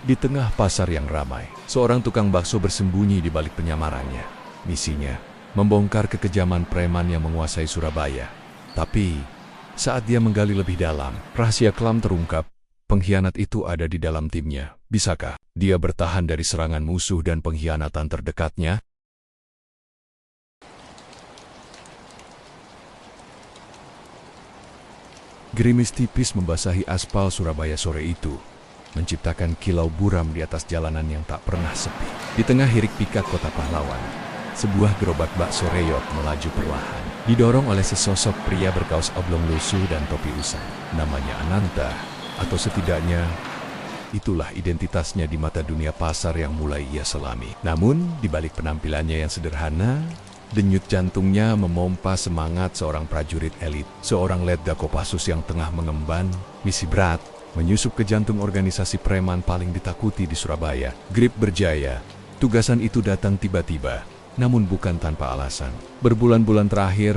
Di tengah pasar yang ramai, seorang tukang bakso bersembunyi di balik penyamarannya. Misinya, membongkar kekejaman preman yang menguasai Surabaya. Tapi, saat dia menggali lebih dalam, rahasia kelam terungkap. Pengkhianat itu ada di dalam timnya. Bisakah dia bertahan dari serangan musuh dan pengkhianatan terdekatnya? Gerimis tipis membasahi aspal Surabaya sore itu, menciptakan kilau buram di atas jalanan yang tak pernah sepi. Di tengah hirik pikak kota pahlawan, sebuah gerobak bakso reyot melaju perlahan, didorong oleh sesosok pria berkaos oblong lusuh dan topi usang. Namanya Ananta, atau setidaknya itulah identitasnya di mata dunia pasar yang mulai ia selami. Namun, di balik penampilannya yang sederhana, denyut jantungnya memompa semangat seorang prajurit elit, seorang letda Kopassus yang tengah mengemban misi berat, menyusup ke jantung organisasi preman paling ditakuti di Surabaya, Grip Berjaya. Tugasan itu datang tiba-tiba, namun bukan tanpa alasan. Berbulan-bulan terakhir,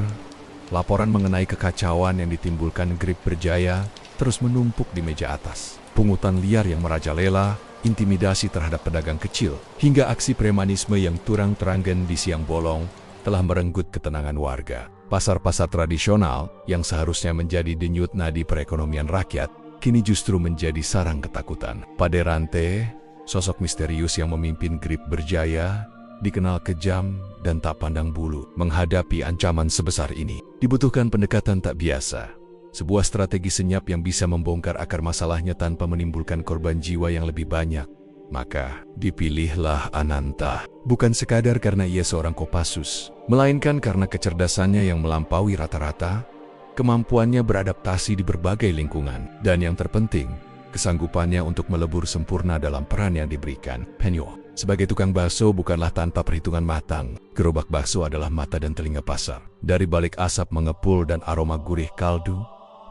laporan mengenai kekacauan yang ditimbulkan Grip Berjaya terus menumpuk di meja atas. Pungutan liar yang merajalela, intimidasi terhadap pedagang kecil, hingga aksi premanisme yang turang-teranggan di siang bolong telah merenggut ketenangan warga. Pasar-pasar tradisional yang seharusnya menjadi denyut nadi perekonomian rakyat, kini justru menjadi sarang ketakutan. Paderante, sosok misterius yang memimpin Grip Berjaya, dikenal kejam dan tak pandang bulu. Menghadapi ancaman sebesar ini, dibutuhkan pendekatan tak biasa. Sebuah strategi senyap yang bisa membongkar akar masalahnya tanpa menimbulkan korban jiwa yang lebih banyak. Maka, dipilihlah Ananta. Bukan sekadar karena ia seorang Kopassus, melainkan karena kecerdasannya yang melampaui rata-rata, kemampuannya beradaptasi di berbagai lingkungan, dan yang terpenting, kesanggupannya untuk melebur sempurna dalam peran yang diberikan. Penyo, sebagai tukang bakso bukanlah tanpa perhitungan matang. Gerobak bakso adalah mata dan telinga pasar. Dari balik asap mengepul dan aroma gurih kaldu,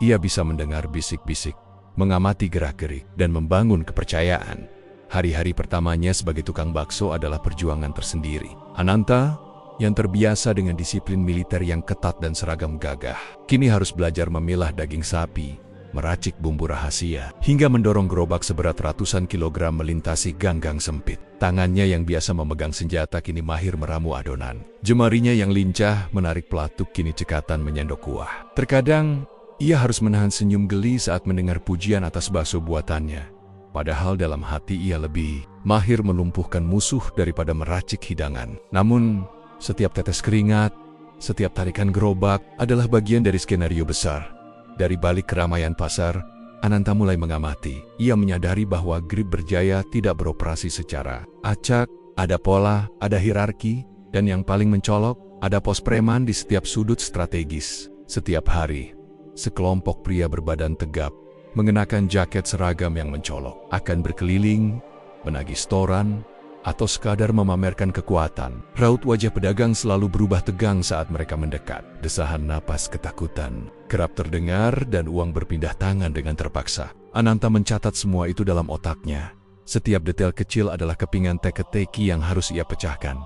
ia bisa mendengar bisik-bisik, mengamati gerak-gerik, dan membangun kepercayaan. Hari-hari pertamanya sebagai tukang bakso adalah perjuangan tersendiri. Ananta, yang terbiasa dengan disiplin militer yang ketat dan seragam gagah, kini harus belajar memilah daging sapi, meracik bumbu rahasia, hingga mendorong gerobak seberat ratusan kilogram melintasi gang-gang sempit. Tangannya yang biasa memegang senjata kini mahir meramu adonan. Jemarinya yang lincah menarik pelatuk kini cekatan menyendok kuah. Terkadang, ia harus menahan senyum geli saat mendengar pujian atas bakso buatannya. Padahal dalam hati ia lebih mahir melumpuhkan musuh daripada meracik hidangan. Namun, setiap tetes keringat, setiap tarikan gerobak adalah bagian dari skenario besar. Dari balik keramaian pasar, Ananta mulai mengamati. Ia menyadari bahwa Grip Berjaya tidak beroperasi secara acak, ada pola, ada hierarki, dan yang paling mencolok, ada pos preman di setiap sudut strategis. Setiap hari, sekelompok pria berbadan tegap, mengenakan jaket seragam yang mencolok, akan berkeliling, menagih setoran, atau sekadar memamerkan kekuatan. Raut wajah pedagang selalu berubah tegang saat mereka mendekat. Desahan napas ketakutan kerap terdengar dan uang berpindah tangan dengan terpaksa. Ananta mencatat semua itu dalam otaknya. Setiap detail kecil adalah kepingan teka-teki yang harus ia pecahkan.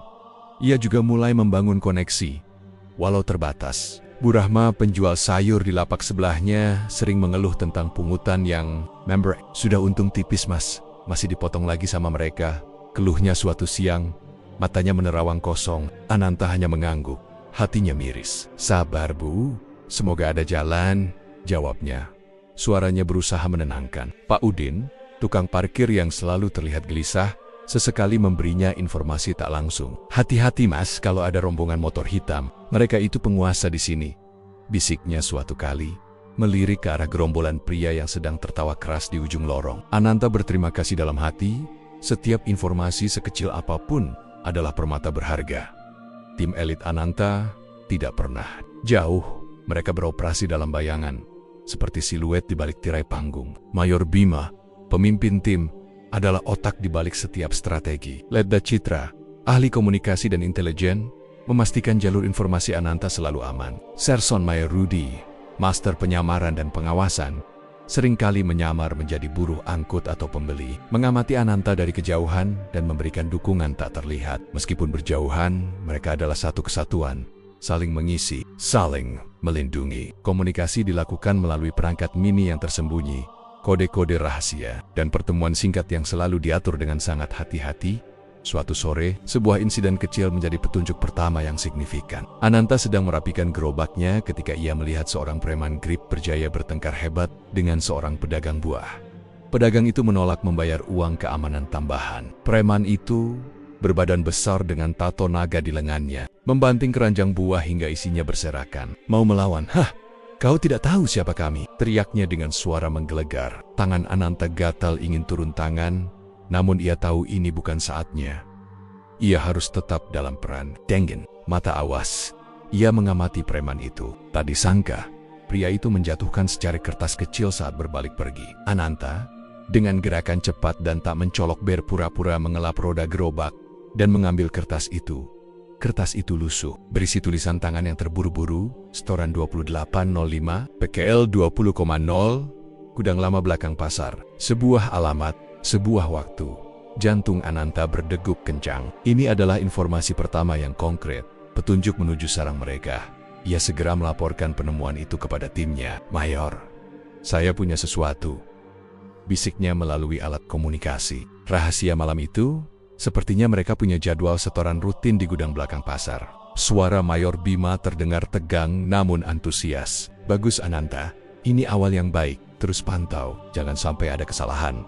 Ia juga mulai membangun koneksi, walau terbatas. Bu Rahma, penjual sayur di lapak sebelahnya, sering mengeluh tentang pungutan yang sudah untung tipis mas, masih dipotong lagi sama mereka. Keluhnya suatu siang, matanya menerawang kosong. Ananta hanya mengangguk, hatinya miris. Sabar bu, semoga ada jalan, jawabnya. Suaranya berusaha menenangkan. Pak Udin, tukang parkir yang selalu terlihat gelisah, sesekali memberinya informasi tak langsung. Hati-hati mas, kalau ada rombongan motor hitam, mereka itu penguasa di sini, bisiknya suatu kali, melirik ke arah gerombolan pria yang sedang tertawa keras di ujung lorong. Ananta berterima kasih dalam hati. Setiap informasi sekecil apapun adalah permata berharga. Tim elit Ananta tidak pernah jauh. Mereka beroperasi dalam bayangan, seperti siluet di balik tirai panggung. Mayor Bima, pemimpin tim, adalah otak di balik setiap strategi. Letda Citra, ahli komunikasi dan intelijen, memastikan jalur informasi Ananta selalu aman. Serson Mayor Rudi, master penyamaran dan pengawasan, seringkali menyamar menjadi buruh angkut atau pembeli, mengamati Ananta dari kejauhan dan memberikan dukungan tak terlihat. Meskipun berjauhan, mereka adalah satu kesatuan, saling mengisi, saling melindungi. Komunikasi dilakukan melalui perangkat mini yang tersembunyi, kode-kode rahasia, dan pertemuan singkat yang selalu diatur dengan sangat hati-hati. Suatu sore, sebuah insiden kecil menjadi petunjuk pertama yang signifikan. Ananta sedang merapikan gerobaknya ketika ia melihat seorang preman grip berjaya bertengkar hebat dengan seorang pedagang buah. Pedagang itu menolak membayar uang keamanan tambahan. Preman itu berbadan besar dengan tato naga di lengannya, membanting keranjang buah hingga isinya berserakan. Mau melawan? Hah? Kau tidak tahu siapa kami? Teriaknya dengan suara menggelegar. Tangan Ananta gatal ingin turun tangan, namun ia tahu ini bukan saatnya. Ia harus tetap dalam peran. Dengin, mata awas. Ia mengamati preman itu. Tak disangka, pria itu menjatuhkan secari kertas kecil saat berbalik pergi. Ananta, dengan gerakan cepat dan tak mencolok berpura-pura mengelap roda gerobak dan mengambil kertas itu. Kertas itu lusuh, berisi tulisan tangan yang terburu-buru, setoran 2805, PKL 20,0, gudang lama belakang pasar, sebuah alamat, sebuah waktu. Jantung Ananta berdegup kencang. Ini adalah informasi pertama yang konkret, petunjuk menuju sarang mereka. Ia segera melaporkan penemuan itu kepada timnya. Mayor, saya punya sesuatu, bisiknya melalui alat komunikasi. Rahasia malam itu, sepertinya mereka punya jadwal setoran rutin di gudang belakang pasar. Suara Mayor Bima terdengar tegang namun antusias. Bagus Ananta, ini awal yang baik. Terus pantau, jangan sampai ada kesalahan.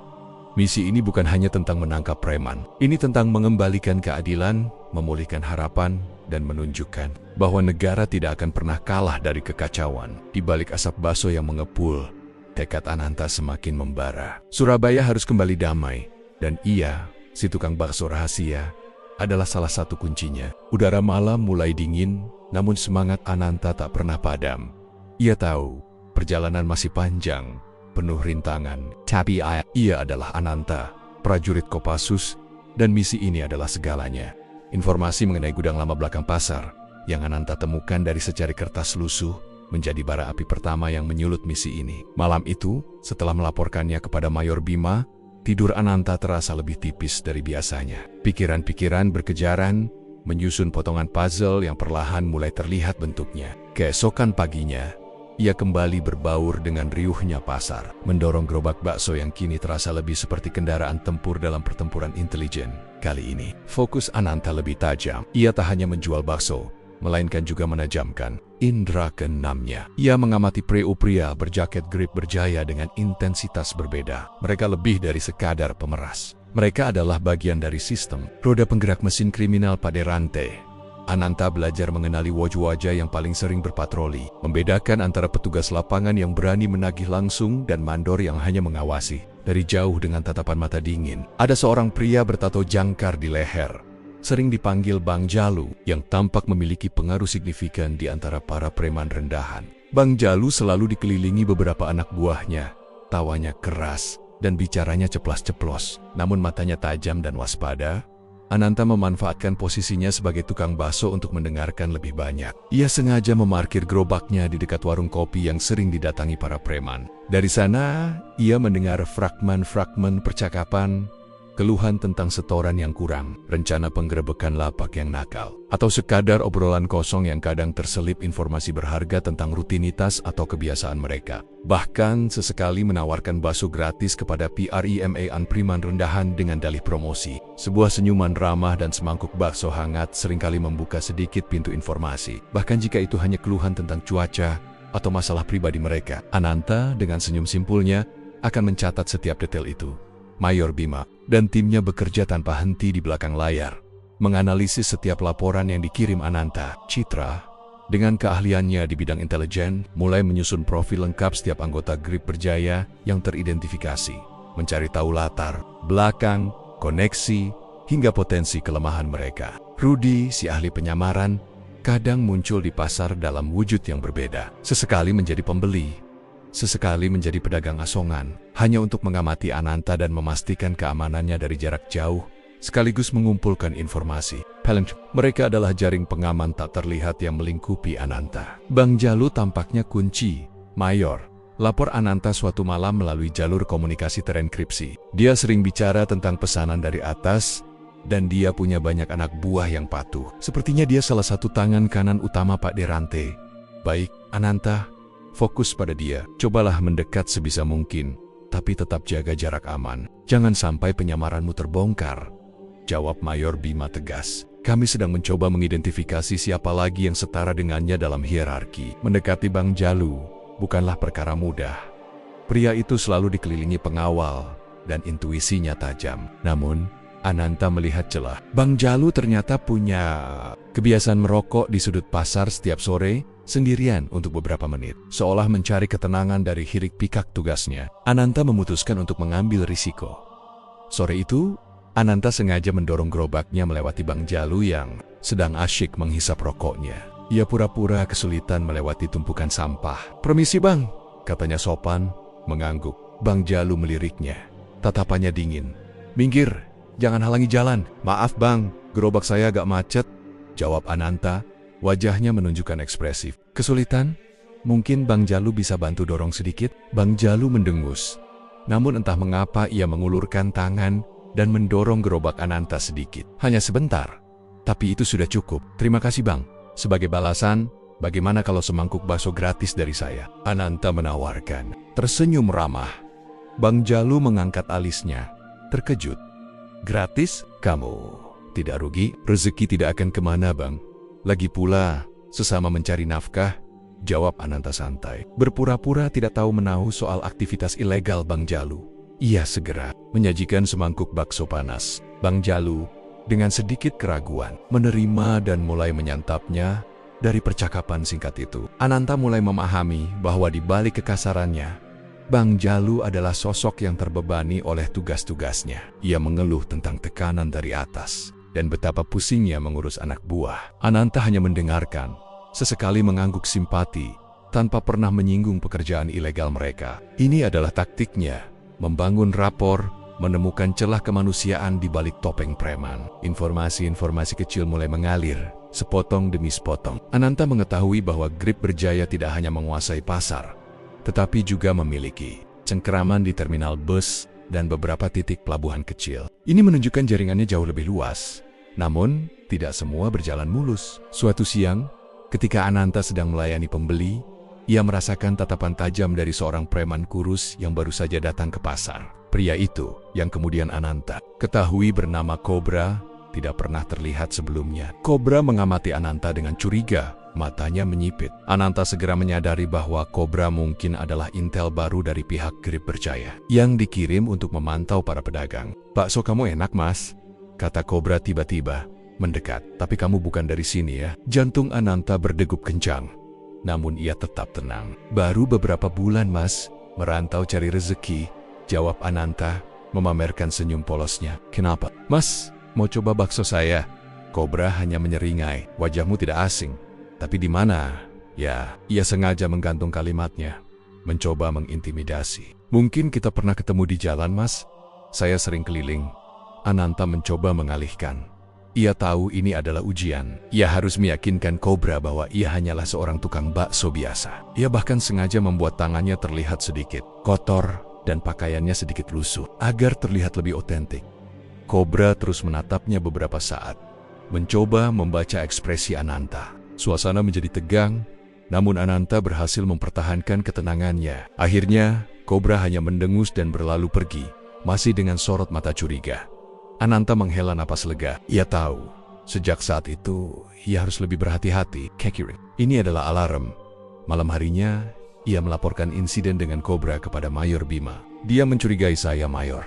Misi ini bukan hanya tentang menangkap preman. Ini tentang mengembalikan keadilan, memulihkan harapan, dan menunjukkan bahwa negara tidak akan pernah kalah dari kekacauan. Di balik asap baso yang mengepul, tekad Ananta semakin membara. Surabaya harus kembali damai, dan ia, si tukang bakso rahasia, adalah salah satu kuncinya. Udara malam mulai dingin, namun semangat Ananta tak pernah padam. Ia tahu, perjalanan masih panjang, penuh rintangan. Tapi ia adalah Ananta, prajurit Kopassus, dan misi ini adalah segalanya. Informasi mengenai gudang lama belakang pasar yang Ananta temukan dari secari kertas lusuh menjadi bara api pertama yang menyulut misi ini. Malam itu, setelah melaporkannya kepada Mayor Bima, tidur Ananta terasa lebih tipis dari biasanya. Pikiran-pikiran berkejaran, menyusun potongan puzzle yang perlahan mulai terlihat bentuknya. Keesokan paginya, ia kembali berbaur dengan riuhnya pasar, mendorong gerobak bakso yang kini terasa lebih seperti kendaraan tempur dalam pertempuran intelijen. Kali ini, fokus Ananta lebih tajam. Ia tak hanya menjual bakso, melainkan juga menajamkan indera keenamnya. Ia mengamati pria berjaket grip berjaya dengan intensitas berbeda. Mereka lebih dari sekadar pemeras. Mereka adalah bagian dari sistem roda penggerak mesin kriminal pada rantai. Ananta belajar mengenali wajah-wajah yang paling sering berpatroli, membedakan antara petugas lapangan yang berani menagih langsung dan mandor yang hanya mengawasi dari jauh dengan tatapan mata dingin. Ada seorang pria bertato jangkar di leher, sering dipanggil Bang Jalu, yang tampak memiliki pengaruh signifikan di antara para preman rendahan. Bang Jalu selalu dikelilingi beberapa anak buahnya, tawanya keras dan bicaranya ceplas-ceplos, namun matanya tajam dan waspada. Ananta memanfaatkan posisinya sebagai tukang bakso untuk mendengarkan lebih banyak. Ia sengaja memarkir gerobaknya di dekat warung kopi yang sering didatangi para preman. Dari sana, ia mendengar fragmen-fragmen percakapan, keluhan tentang setoran yang kurang, rencana penggerebekan lapak yang nakal, atau sekadar obrolan kosong yang kadang terselip informasi berharga tentang rutinitas atau kebiasaan mereka. Bahkan sesekali menawarkan bakso gratis kepada preman preman rendahan dengan dalih promosi. Sebuah senyuman ramah dan semangkuk bakso hangat seringkali membuka sedikit pintu informasi, bahkan jika itu hanya keluhan tentang cuaca atau masalah pribadi mereka. Ananta dengan senyum simpulnya akan mencatat setiap detail itu. Mayor Bima dan timnya bekerja tanpa henti di belakang layar, menganalisis setiap laporan yang dikirim Ananta. Citra, dengan keahliannya di bidang intelijen, mulai menyusun profil lengkap setiap anggota grip berjaya yang teridentifikasi, mencari tahu latar belakang, koneksi, hingga potensi kelemahan mereka. Rudy, si ahli penyamaran, kadang muncul di pasar dalam wujud yang berbeda. Sesekali menjadi pembeli, sesekali menjadi pedagang asongan, hanya untuk mengamati Ananta dan memastikan keamanannya dari jarak jauh, sekaligus mengumpulkan informasi. Mereka adalah jaring pengaman tak terlihat yang melingkupi Ananta. Bang Jalu tampaknya kunci. Mayor, lapor Ananta suatu malam melalui jalur komunikasi terenkripsi. Dia sering bicara tentang pesanan dari atas, dan dia punya banyak anak buah yang patuh. Sepertinya dia salah satu tangan kanan utama Pak Derante. Baik, Ananta, fokus pada dia. Cobalah mendekat sebisa mungkin, tapi tetap jaga jarak aman. Jangan sampai penyamaranmu terbongkar, jawab Mayor Bima tegas. Kami sedang mencoba mengidentifikasi siapa lagi yang setara dengannya dalam hierarki. Mendekati Bang Jalu bukanlah perkara mudah. Pria itu selalu dikelilingi pengawal dan intuisinya tajam. Namun, Ananta melihat celah. Bang Jalu ternyata punya kebiasaan merokok di sudut pasar setiap sore sendirian untuk beberapa menit. Seolah mencari ketenangan dari hiruk pikuk tugasnya, Ananta memutuskan untuk mengambil risiko. Sore itu, Ananta sengaja mendorong gerobaknya melewati Bang Jalu yang sedang asyik menghisap rokoknya. Ia pura-pura kesulitan melewati tumpukan sampah. "Permisi bang," katanya sopan, mengangguk. Bang Jalu meliriknya. Tatapannya dingin. "Minggir, jangan halangi jalan." "Maaf bang, gerobak saya agak macet," jawab Ananta. Wajahnya menunjukkan ekspresif. "Kesulitan? Mungkin Bang Jalu bisa bantu dorong sedikit?" Bang Jalu mendengus. Namun entah mengapa ia mengulurkan tangan dan mendorong gerobak Ananta sedikit. "Hanya sebentar, tapi itu sudah cukup. Terima kasih bang. Sebagai balasan, bagaimana kalau semangkuk bakso gratis dari saya?" Ananta menawarkan. Tersenyum ramah. Bang Jalu mengangkat alisnya, terkejut. "Gratis? Kamu tidak rugi? Rezeki tidak akan kemana bang. Lagi pula, sesama mencari nafkah," jawab Ananta santai. Berpura-pura tidak tahu menahu soal aktivitas ilegal Bang Jalu. Ia segera menyajikan semangkuk bakso panas. Bang Jalu dengan sedikit keraguan menerima dan mulai menyantapnya. Dari percakapan singkat itu, Ananta mulai memahami bahwa di balik kekasarannya, Bang Jalu adalah sosok yang terbebani oleh tugas-tugasnya. Ia mengeluh tentang tekanan dari atas dan betapa pusingnya mengurus anak buah. Ananta hanya mendengarkan, sesekali mengangguk simpati, tanpa pernah menyinggung pekerjaan ilegal mereka. Ini adalah taktiknya, membangun rapor, menemukan celah kemanusiaan di balik topeng preman. Informasi-informasi kecil mulai mengalir, sepotong demi sepotong. Ananta mengetahui bahwa Grip Berjaya tidak hanya menguasai pasar, tetapi juga memiliki cengkeraman di terminal bus dan beberapa titik pelabuhan kecil. Ini menunjukkan jaringannya jauh lebih luas. Namun, tidak semua berjalan mulus. Suatu siang, ketika Ananta sedang melayani pembeli, ia merasakan tatapan tajam dari seorang preman kurus yang baru saja datang ke pasar. Pria itu, yang kemudian Ananta ketahui bernama Cobra, tidak pernah terlihat sebelumnya. Cobra mengamati Ananta dengan curiga, matanya menyipit. Ananta segera menyadari bahwa Cobra mungkin adalah intel baru dari pihak Grip Berjaya yang dikirim untuk memantau para pedagang. "Bakso kamu enak mas," kata Cobra tiba-tiba, mendekat. "Tapi kamu bukan dari sini ya?" Jantung Ananta berdegup kencang. Namun ia tetap tenang. "Baru beberapa bulan mas, merantau cari rezeki," jawab Ananta, memamerkan senyum polosnya. "Kenapa? Mas, mau coba bakso saya?" Cobra hanya menyeringai. "Wajahmu tidak asing. Tapi di mana?" Ya, ia sengaja menggantung kalimatnya, mencoba mengintimidasi. "Mungkin kita pernah ketemu di jalan mas. Saya sering keliling." Ananta mencoba mengalihkan. Ia tahu ini adalah ujian. Ia harus meyakinkan Cobra bahwa ia hanyalah seorang tukang bakso biasa. Ia bahkan sengaja membuat tangannya terlihat sedikit kotor dan pakaiannya sedikit lusuh, agar terlihat lebih otentik. Cobra terus menatapnya beberapa saat, mencoba membaca ekspresi Ananta. Suasana menjadi tegang, namun Ananta berhasil mempertahankan ketenangannya. Akhirnya, Cobra hanya mendengus dan berlalu pergi, masih dengan sorot mata curiga. Ananta menghela napas lega. Ia tahu, sejak saat itu, ia harus lebih berhati-hati. Kekiring. Ini adalah alarm. Malam harinya, ia melaporkan insiden dengan Cobra kepada Mayor Bima. "Dia mencurigai saya, Mayor.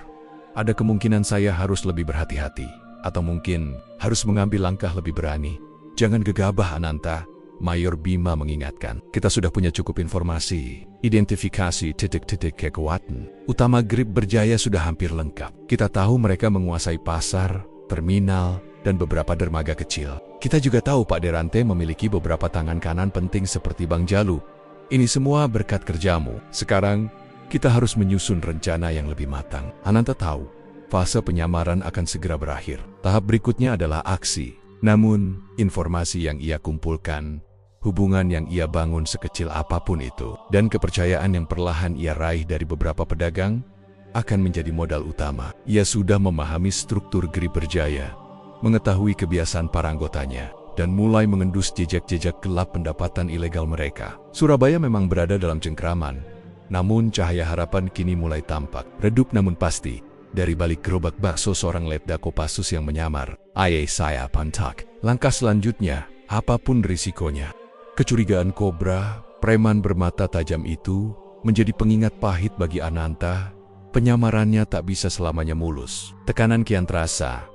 Ada kemungkinan saya harus lebih berhati-hati, atau mungkin harus mengambil langkah lebih berani." "Jangan gegabah, Ananta," Mayor Bima mengingatkan. "Kita sudah punya cukup informasi. Identifikasi titik-titik kekuatan utama Grip Berjaya sudah hampir lengkap. Kita tahu mereka menguasai pasar, terminal, dan beberapa dermaga kecil. Kita juga tahu Pak Derante memiliki beberapa tangan kanan penting seperti Bang Jalu. Ini semua berkat kerjamu. Sekarang, kita harus menyusun rencana yang lebih matang." Ananta tahu, fase penyamaran akan segera berakhir. Tahap berikutnya adalah aksi. Namun, informasi yang ia kumpulkan, hubungan yang ia bangun sekecil apapun itu, dan kepercayaan yang perlahan ia raih dari beberapa pedagang, akan menjadi modal utama. Ia sudah memahami struktur Grip Berjaya, mengetahui kebiasaan para anggotanya, dan mulai mengendus jejak-jejak gelap pendapatan ilegal mereka. Surabaya memang berada dalam cengkraman, Namun cahaya harapan kini mulai tampak. Redup namun pasti. Dari balik gerobak bakso seorang letda Kopassus yang menyamar. Ayah saya pantak. Langkah selanjutnya, apapun risikonya. Kecurigaan kobra, preman bermata tajam itu, menjadi pengingat pahit bagi Ananta. Penyamarannya tak bisa selamanya mulus. Tekanan kian terasa.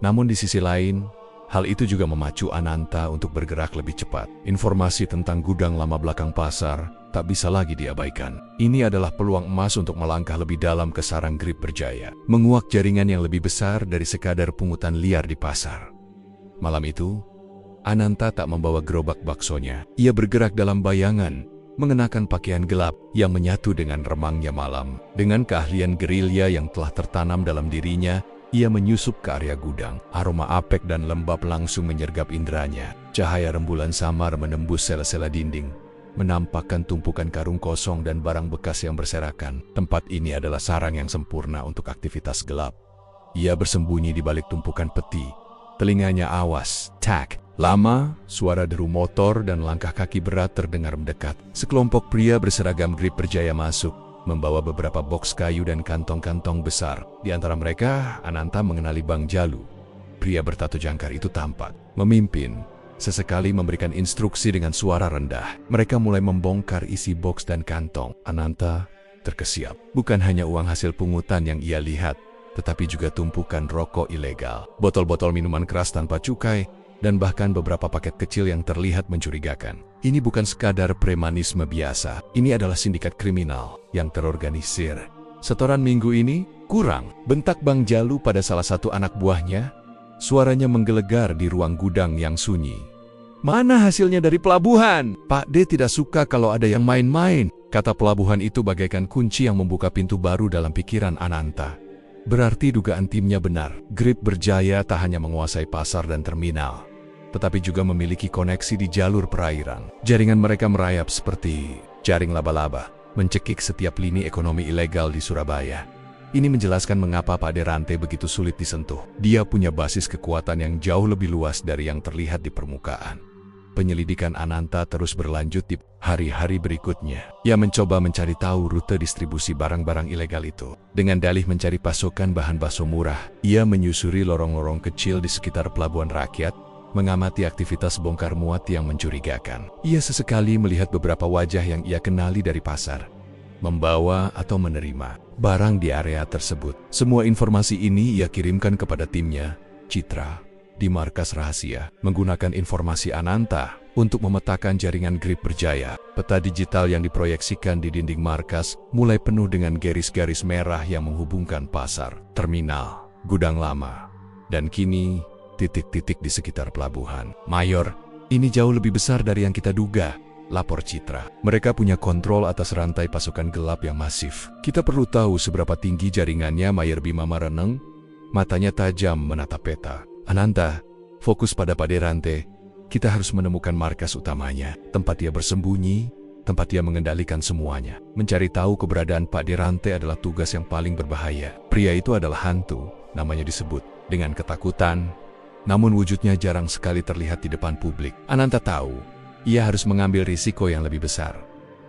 Namun di sisi lain, hal itu juga memacu Ananta untuk bergerak lebih cepat. Informasi tentang gudang lama belakang pasar tak bisa lagi diabaikan. Ini adalah peluang emas untuk melangkah lebih dalam ke sarang Grip Berjaya. Menguak jaringan yang lebih besar dari sekadar pungutan liar di pasar. Malam itu, Ananta tak membawa gerobak baksonya. Ia bergerak dalam bayangan, mengenakan pakaian gelap yang menyatu dengan remangnya malam. Dengan keahlian gerilya yang telah tertanam dalam dirinya, ia menyusup ke area gudang. Aroma apek dan lembab langsung menyergap inderanya. Cahaya rembulan samar menembus sela-sela dinding, menampakkan tumpukan karung kosong dan barang bekas yang berserakan. Tempat ini adalah sarang yang sempurna untuk aktivitas gelap. Ia bersembunyi di balik tumpukan peti. Telinganya awas, tak. Lama, suara deru motor dan langkah kaki berat terdengar mendekat. Sekelompok pria berseragam Grip Berjaya masuk, membawa beberapa boks kayu dan kantong-kantong besar. Di antara mereka, Ananta mengenali Bang Jalu. Pria bertato jangkar itu tampak memimpin, sesekali memberikan instruksi dengan suara rendah. Mereka mulai membongkar isi boks dan kantong. Ananta terkesiap. Bukan hanya uang hasil pungutan yang ia lihat, tetapi juga tumpukan rokok ilegal, botol-botol minuman keras tanpa cukai, dan bahkan beberapa paket kecil yang terlihat mencurigakan. Ini bukan sekadar premanisme biasa, ini adalah sindikat kriminal yang terorganisir. Setoran minggu ini kurang, bentak Bang Jalu pada salah satu anak buahnya. Suaranya menggelegar di ruang gudang yang sunyi. Mana hasilnya dari pelabuhan? Pak D tidak suka kalau ada yang main-main. Kata pelabuhan itu bagaikan kunci yang membuka pintu baru dalam pikiran Ananta. Berarti dugaan timnya benar. Grip Berjaya tak hanya menguasai pasar dan terminal, tetapi juga memiliki koneksi di jalur perairan. Jaringan mereka merayap seperti jaring laba-laba, mencekik setiap lini ekonomi ilegal di Surabaya. Ini menjelaskan mengapa Pak Derante begitu sulit disentuh. Dia punya basis kekuatan yang jauh lebih luas dari yang terlihat di permukaan. Penyelidikan Ananta terus berlanjut di hari-hari berikutnya. Ia mencoba mencari tahu rute distribusi barang-barang ilegal itu. Dengan dalih mencari pasokan bahan bakso murah, ia menyusuri lorong-lorong kecil di sekitar pelabuhan rakyat, mengamati aktivitas bongkar muat yang mencurigakan. Ia sesekali melihat beberapa wajah yang ia kenali dari pasar, membawa atau menerima barang di area tersebut. Semua informasi ini ia kirimkan kepada timnya, Citra, di markas rahasia. Menggunakan informasi Ananta untuk memetakan jaringan Grip Berjaya. Peta digital yang diproyeksikan di dinding markas mulai penuh dengan garis-garis merah yang menghubungkan pasar, terminal, gudang lama, dan kini titik-titik di sekitar pelabuhan. Mayor, ini jauh lebih besar dari yang kita duga, lapor Citra. Mereka punya kontrol atas rantai pasokan gelap yang masif. Kita perlu tahu seberapa tinggi jaringannya. Mayor Bima Mareneng, matanya tajam menatap peta. Ananta, fokus pada Pak Derante. Kita harus menemukan markas utamanya, tempat dia bersembunyi, tempat dia mengendalikan semuanya. Mencari tahu keberadaan Pak Derante adalah tugas yang paling berbahaya. Pria itu adalah hantu, namanya disebut dengan ketakutan, namun wujudnya jarang sekali terlihat di depan publik. Ananta tahu, ia harus mengambil risiko yang lebih besar.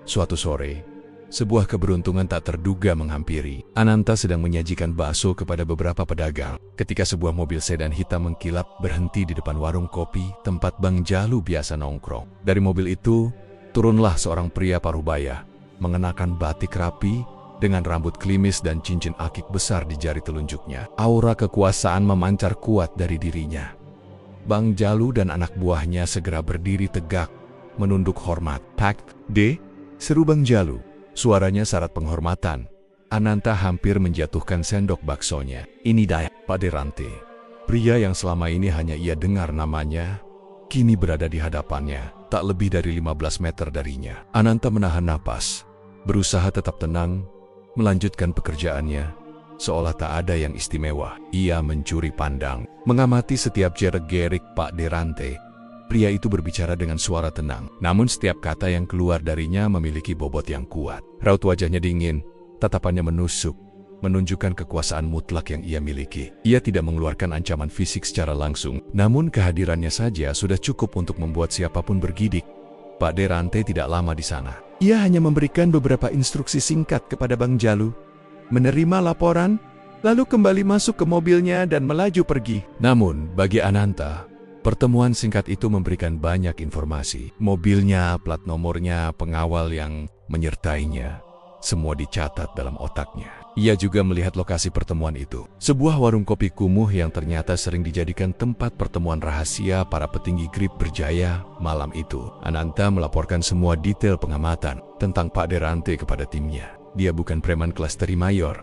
Suatu sore, sebuah keberuntungan tak terduga menghampiri. Ananta sedang menyajikan bakso kepada beberapa pedagang, ketika sebuah mobil sedan hitam mengkilap berhenti di depan warung kopi tempat Bang Jalu biasa nongkrong. Dari mobil itu, turunlah seorang pria parubaya, mengenakan batik rapi, dengan rambut klimis dan cincin akik besar di jari telunjuknya. Aura kekuasaan memancar kuat dari dirinya. Bang Jalu dan anak buahnya segera berdiri tegak, menunduk hormat. Pak D, seru Bang Jalu. Suaranya syarat penghormatan. Ananta hampir menjatuhkan sendok baksonya. Ini dia, Pak Derante. Pria yang selama ini hanya ia dengar namanya, kini berada di hadapannya, tak lebih dari 15 meter darinya. Ananta menahan napas, berusaha tetap tenang, melanjutkan pekerjaannya, seolah tak ada yang istimewa. Ia mencuri pandang, mengamati setiap gerak-gerik Pak Derante. Pria itu berbicara dengan suara tenang, namun setiap kata yang keluar darinya memiliki bobot yang kuat. Raut wajahnya dingin, tatapannya menusuk, menunjukkan kekuasaan mutlak yang ia miliki. Ia tidak mengeluarkan ancaman fisik secara langsung, namun kehadirannya saja sudah cukup untuk membuat siapapun bergidik. Pak Derante tidak lama di sana. Ia hanya memberikan beberapa instruksi singkat kepada Bang Jalu, menerima laporan, lalu kembali masuk ke mobilnya dan melaju pergi. Namun, bagi Ananta, pertemuan singkat itu memberikan banyak informasi. Mobilnya, plat nomornya, pengawal yang menyertainya, semua dicatat dalam otaknya. Ia juga melihat lokasi pertemuan itu. Sebuah warung kopi kumuh yang ternyata sering dijadikan tempat pertemuan rahasia para petinggi grip berjaya malam itu. Ananta melaporkan semua detail pengamatan tentang Pak Derante kepada timnya. Dia bukan preman kelas terimayor.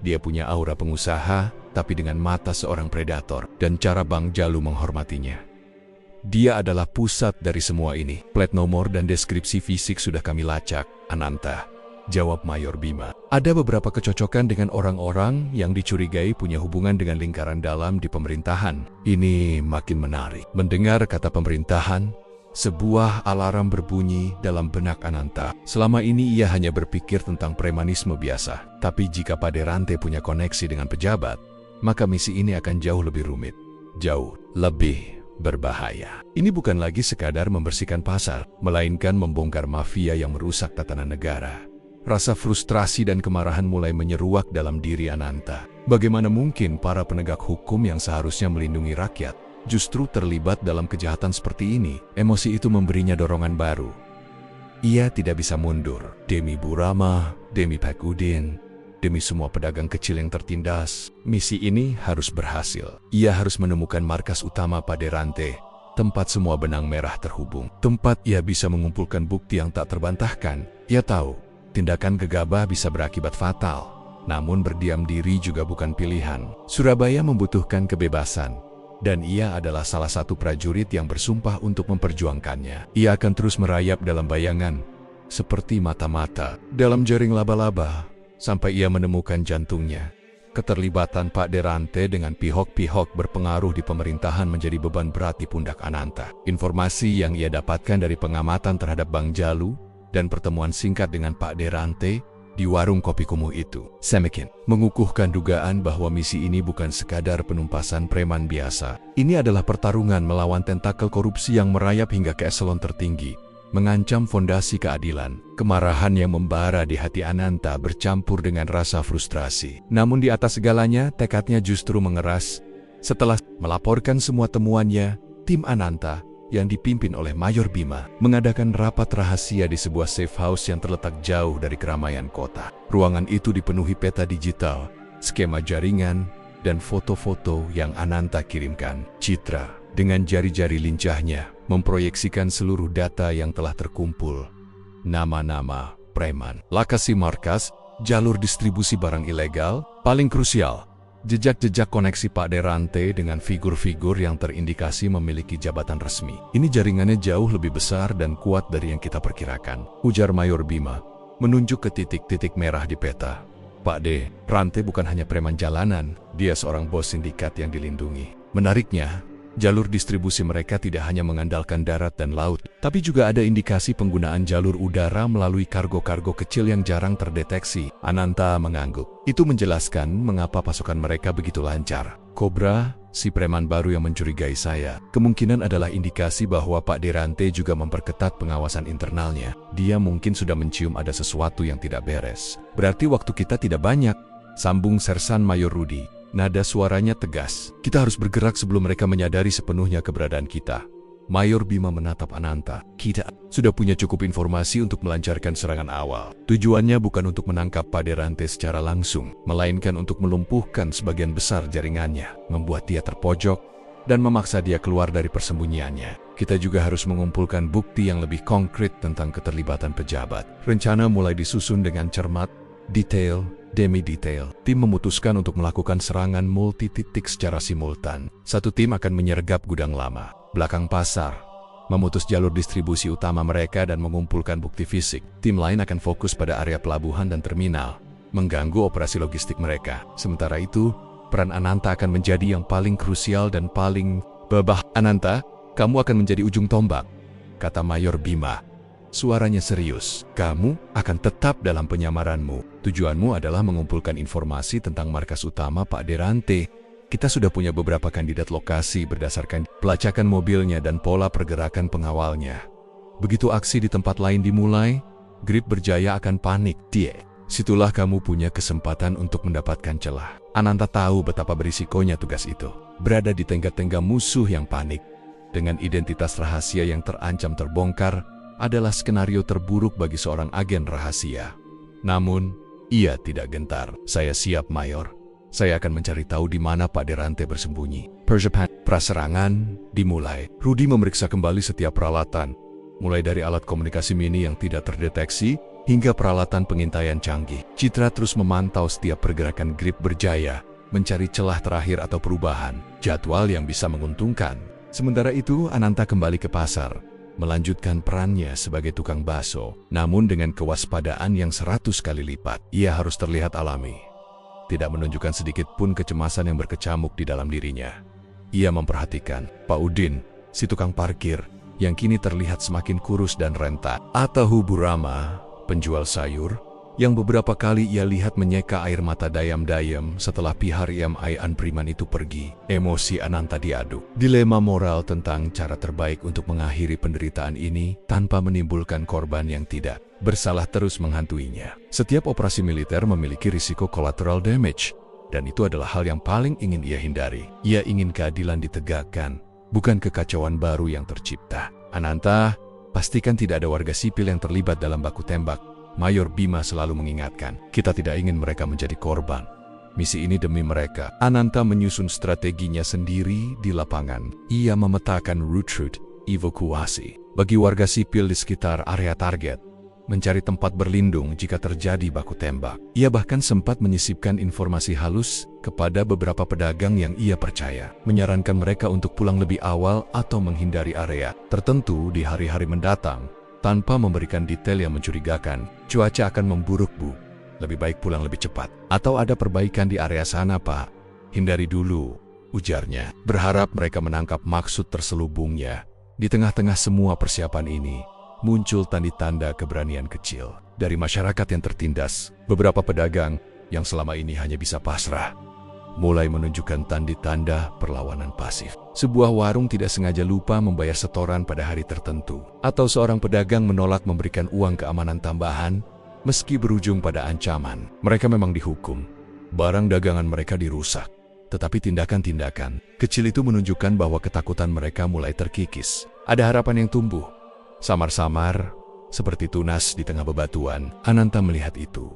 Dia punya aura pengusaha, tapi dengan mata seorang predator, dan cara Bang Jalu menghormatinya. Dia adalah pusat dari semua ini. Plat nomor dan deskripsi fisik sudah kami lacak, Ananta, jawab Mayor Bima. Ada beberapa kecocokan dengan orang-orang yang dicurigai punya hubungan dengan lingkaran dalam di pemerintahan. Ini makin menarik. Mendengar kata pemerintahan, sebuah alarm berbunyi dalam benak Ananta. Selama ini ia hanya berpikir tentang premanisme biasa. Tapi jika Pak Derante punya koneksi dengan pejabat, maka misi ini akan jauh lebih rumit. Jauh lebih berbahaya. Ini bukan lagi sekadar membersihkan pasar, melainkan membongkar mafia yang merusak tatanan negara. Rasa frustrasi dan kemarahan mulai menyeruak dalam diri Ananta. Bagaimana mungkin para penegak hukum yang seharusnya melindungi rakyat justru terlibat dalam kejahatan seperti ini? Emosi itu memberinya dorongan baru. Ia tidak bisa mundur. Demi Burama, demi Pak Udin, demi semua pedagang kecil yang tertindas, misi ini harus berhasil. Ia harus menemukan markas utama Pak Derante, tempat semua benang merah terhubung. Tempat ia bisa mengumpulkan bukti yang tak terbantahkan. Ia tahu tindakan gegabah bisa berakibat fatal, namun berdiam diri juga bukan pilihan. Surabaya membutuhkan kebebasan, dan ia adalah salah satu prajurit yang bersumpah untuk memperjuangkannya. Ia akan terus merayap dalam bayangan, seperti mata-mata dalam jaring laba-laba, sampai ia menemukan jantungnya. Keterlibatan Pak Derante dengan pihak-pihak berpengaruh di pemerintahan menjadi beban berat di pundak Ananta. Informasi yang ia dapatkan dari pengamatan terhadap Bang Jalu dan pertemuan singkat dengan Pak Derante di warung kopi kumuh itu semakin mengukuhkan dugaan bahwa misi ini bukan sekadar penumpasan preman biasa. Ini adalah pertarungan melawan tentakel korupsi yang merayap hingga ke eselon tertinggi, mengancam fondasi keadilan. Kemarahan yang membara di hati Ananta bercampur dengan rasa frustrasi. Namun di atas segalanya, tekadnya justru mengeras. Setelah melaporkan semua temuannya, tim Ananta yang dipimpin oleh Mayor Bima mengadakan rapat rahasia di sebuah safe house yang terletak jauh dari keramaian kota. Ruangan itu dipenuhi peta digital, skema jaringan, dan foto-foto yang Ananta kirimkan. Citra dengan jari-jari lincahnya memproyeksikan seluruh data yang telah terkumpul. Nama-nama preman, lokasi markas, jalur distribusi barang ilegal, paling krusial, jejak-jejak koneksi Pak Derante dengan figur-figur yang terindikasi memiliki jabatan resmi. Ini jaringannya jauh lebih besar dan kuat dari yang kita perkirakan, ujar Mayor Bima, menunjuk ke titik-titik merah di peta. Pak Derante bukan hanya preman jalanan, dia seorang bos sindikat yang dilindungi. Menariknya, jalur distribusi mereka tidak hanya mengandalkan darat dan laut, tapi juga ada indikasi penggunaan jalur udara melalui kargo-kargo kecil yang jarang terdeteksi. Ananta mengangguk. Itu menjelaskan mengapa pasokan mereka begitu lancar. Cobra, si preman baru yang mencurigai saya, kemungkinan adalah indikasi bahwa Pak Derante juga memperketat pengawasan internalnya. Dia mungkin sudah mencium ada sesuatu yang tidak beres. Berarti waktu kita tidak banyak, sambung Sersan Mayor Rudi. Nada suaranya tegas. Kita harus bergerak sebelum mereka menyadari sepenuhnya keberadaan kita. Mayor Bima menatap Ananta. Kita sudah punya cukup informasi untuk melancarkan serangan awal. Tujuannya bukan untuk menangkap Pak Derante secara langsung, melainkan untuk melumpuhkan sebagian besar jaringannya, membuat dia terpojok, dan memaksa dia keluar dari persembunyiannya. Kita juga harus mengumpulkan bukti yang lebih konkret tentang keterlibatan pejabat. Rencana mulai disusun dengan cermat, detail, demi detail. Tim memutuskan untuk melakukan serangan multi-titik secara simultan. Satu tim akan menyergap gudang lama, belakang pasar, memutus jalur distribusi utama mereka dan mengumpulkan bukti fisik. Tim lain akan fokus pada area pelabuhan dan terminal, mengganggu operasi logistik mereka. Sementara itu, peran Ananta akan menjadi yang paling krusial dan paling bebah. Ananta, kamu akan menjadi ujung tombak, kata Mayor Bima. Suaranya serius. Kamu akan tetap dalam penyamaranmu. Tujuanmu adalah mengumpulkan informasi tentang markas utama Pak Derante. Kita sudah punya beberapa kandidat lokasi berdasarkan pelacakan mobilnya dan pola pergerakan pengawalnya. Begitu aksi di tempat lain dimulai, Grip Berjaya akan panik. Situlah kamu punya kesempatan untuk mendapatkan celah. Ananta tahu betapa berisikonya tugas itu. Berada di tengah-tengah musuh yang panik, dengan identitas rahasia yang terancam terbongkar, adalah skenario terburuk bagi seorang agen rahasia. Namun, ia tidak gentar. Saya siap, Mayor. Saya akan mencari tahu di mana Pak Derante bersembunyi. Praserangan dimulai. Rudy memeriksa kembali setiap peralatan, mulai dari alat komunikasi mini yang tidak terdeteksi, hingga peralatan pengintaian canggih. Citra terus memantau setiap pergerakan Grip Berjaya, mencari celah terakhir atau perubahan, jadwal yang bisa menguntungkan. Sementara itu, Ananta kembali ke pasar, melanjutkan perannya sebagai tukang bakso, namun dengan kewaspadaan yang 100 kali lipat. Ia harus terlihat alami, tidak menunjukkan sedikit pun kecemasan yang berkecamuk di dalam dirinya. Ia memperhatikan Pak Udin, si tukang parkir, yang kini terlihat semakin kurus dan rentak. Atau Burama, penjual sayur, yang beberapa kali ia lihat menyeka air mata dayam-dayam setelah pihak An Priman itu pergi. Emosi Ananta diaduk. Dilema moral tentang cara terbaik untuk mengakhiri penderitaan ini tanpa menimbulkan korban yang tidak bersalah terus menghantuinya. Setiap operasi militer memiliki risiko collateral damage, dan itu adalah hal yang paling ingin ia hindari. Ia ingin keadilan ditegakkan, bukan kekacauan baru yang tercipta. Ananta, pastikan tidak ada warga sipil yang terlibat dalam baku tembak. Mayor Bima selalu mengingatkan, kita tidak ingin mereka menjadi korban. Misi ini demi mereka. Ananta menyusun strateginya sendiri di lapangan. Ia memetakan route evakuasi bagi warga sipil di sekitar area target, mencari tempat berlindung jika terjadi baku tembak. Ia bahkan sempat menyisipkan informasi halus kepada beberapa pedagang yang ia percaya, menyarankan mereka untuk pulang lebih awal atau menghindari area tertentu di hari-hari mendatang. Tanpa memberikan detail yang mencurigakan, cuaca akan memburuk, Bu. Lebih baik pulang lebih cepat. Atau ada perbaikan di area sana, Pak. Hindari dulu, ujarnya. Berharap mereka menangkap maksud terselubungnya. Di tengah-tengah semua persiapan ini, muncul tanda-tanda keberanian kecil dari masyarakat yang tertindas. Beberapa pedagang yang selama ini hanya bisa pasrah, mulai menunjukkan tanda-tanda perlawanan pasif. Sebuah warung tidak sengaja lupa membayar setoran pada hari tertentu, atau seorang pedagang menolak memberikan uang keamanan tambahan meski berujung pada ancaman. Mereka memang dihukum, barang dagangan mereka dirusak, tetapi tindakan-tindakan kecil itu menunjukkan bahwa ketakutan mereka mulai terkikis. Ada harapan yang tumbuh, samar-samar, seperti tunas di tengah bebatuan. Ananta melihat itu,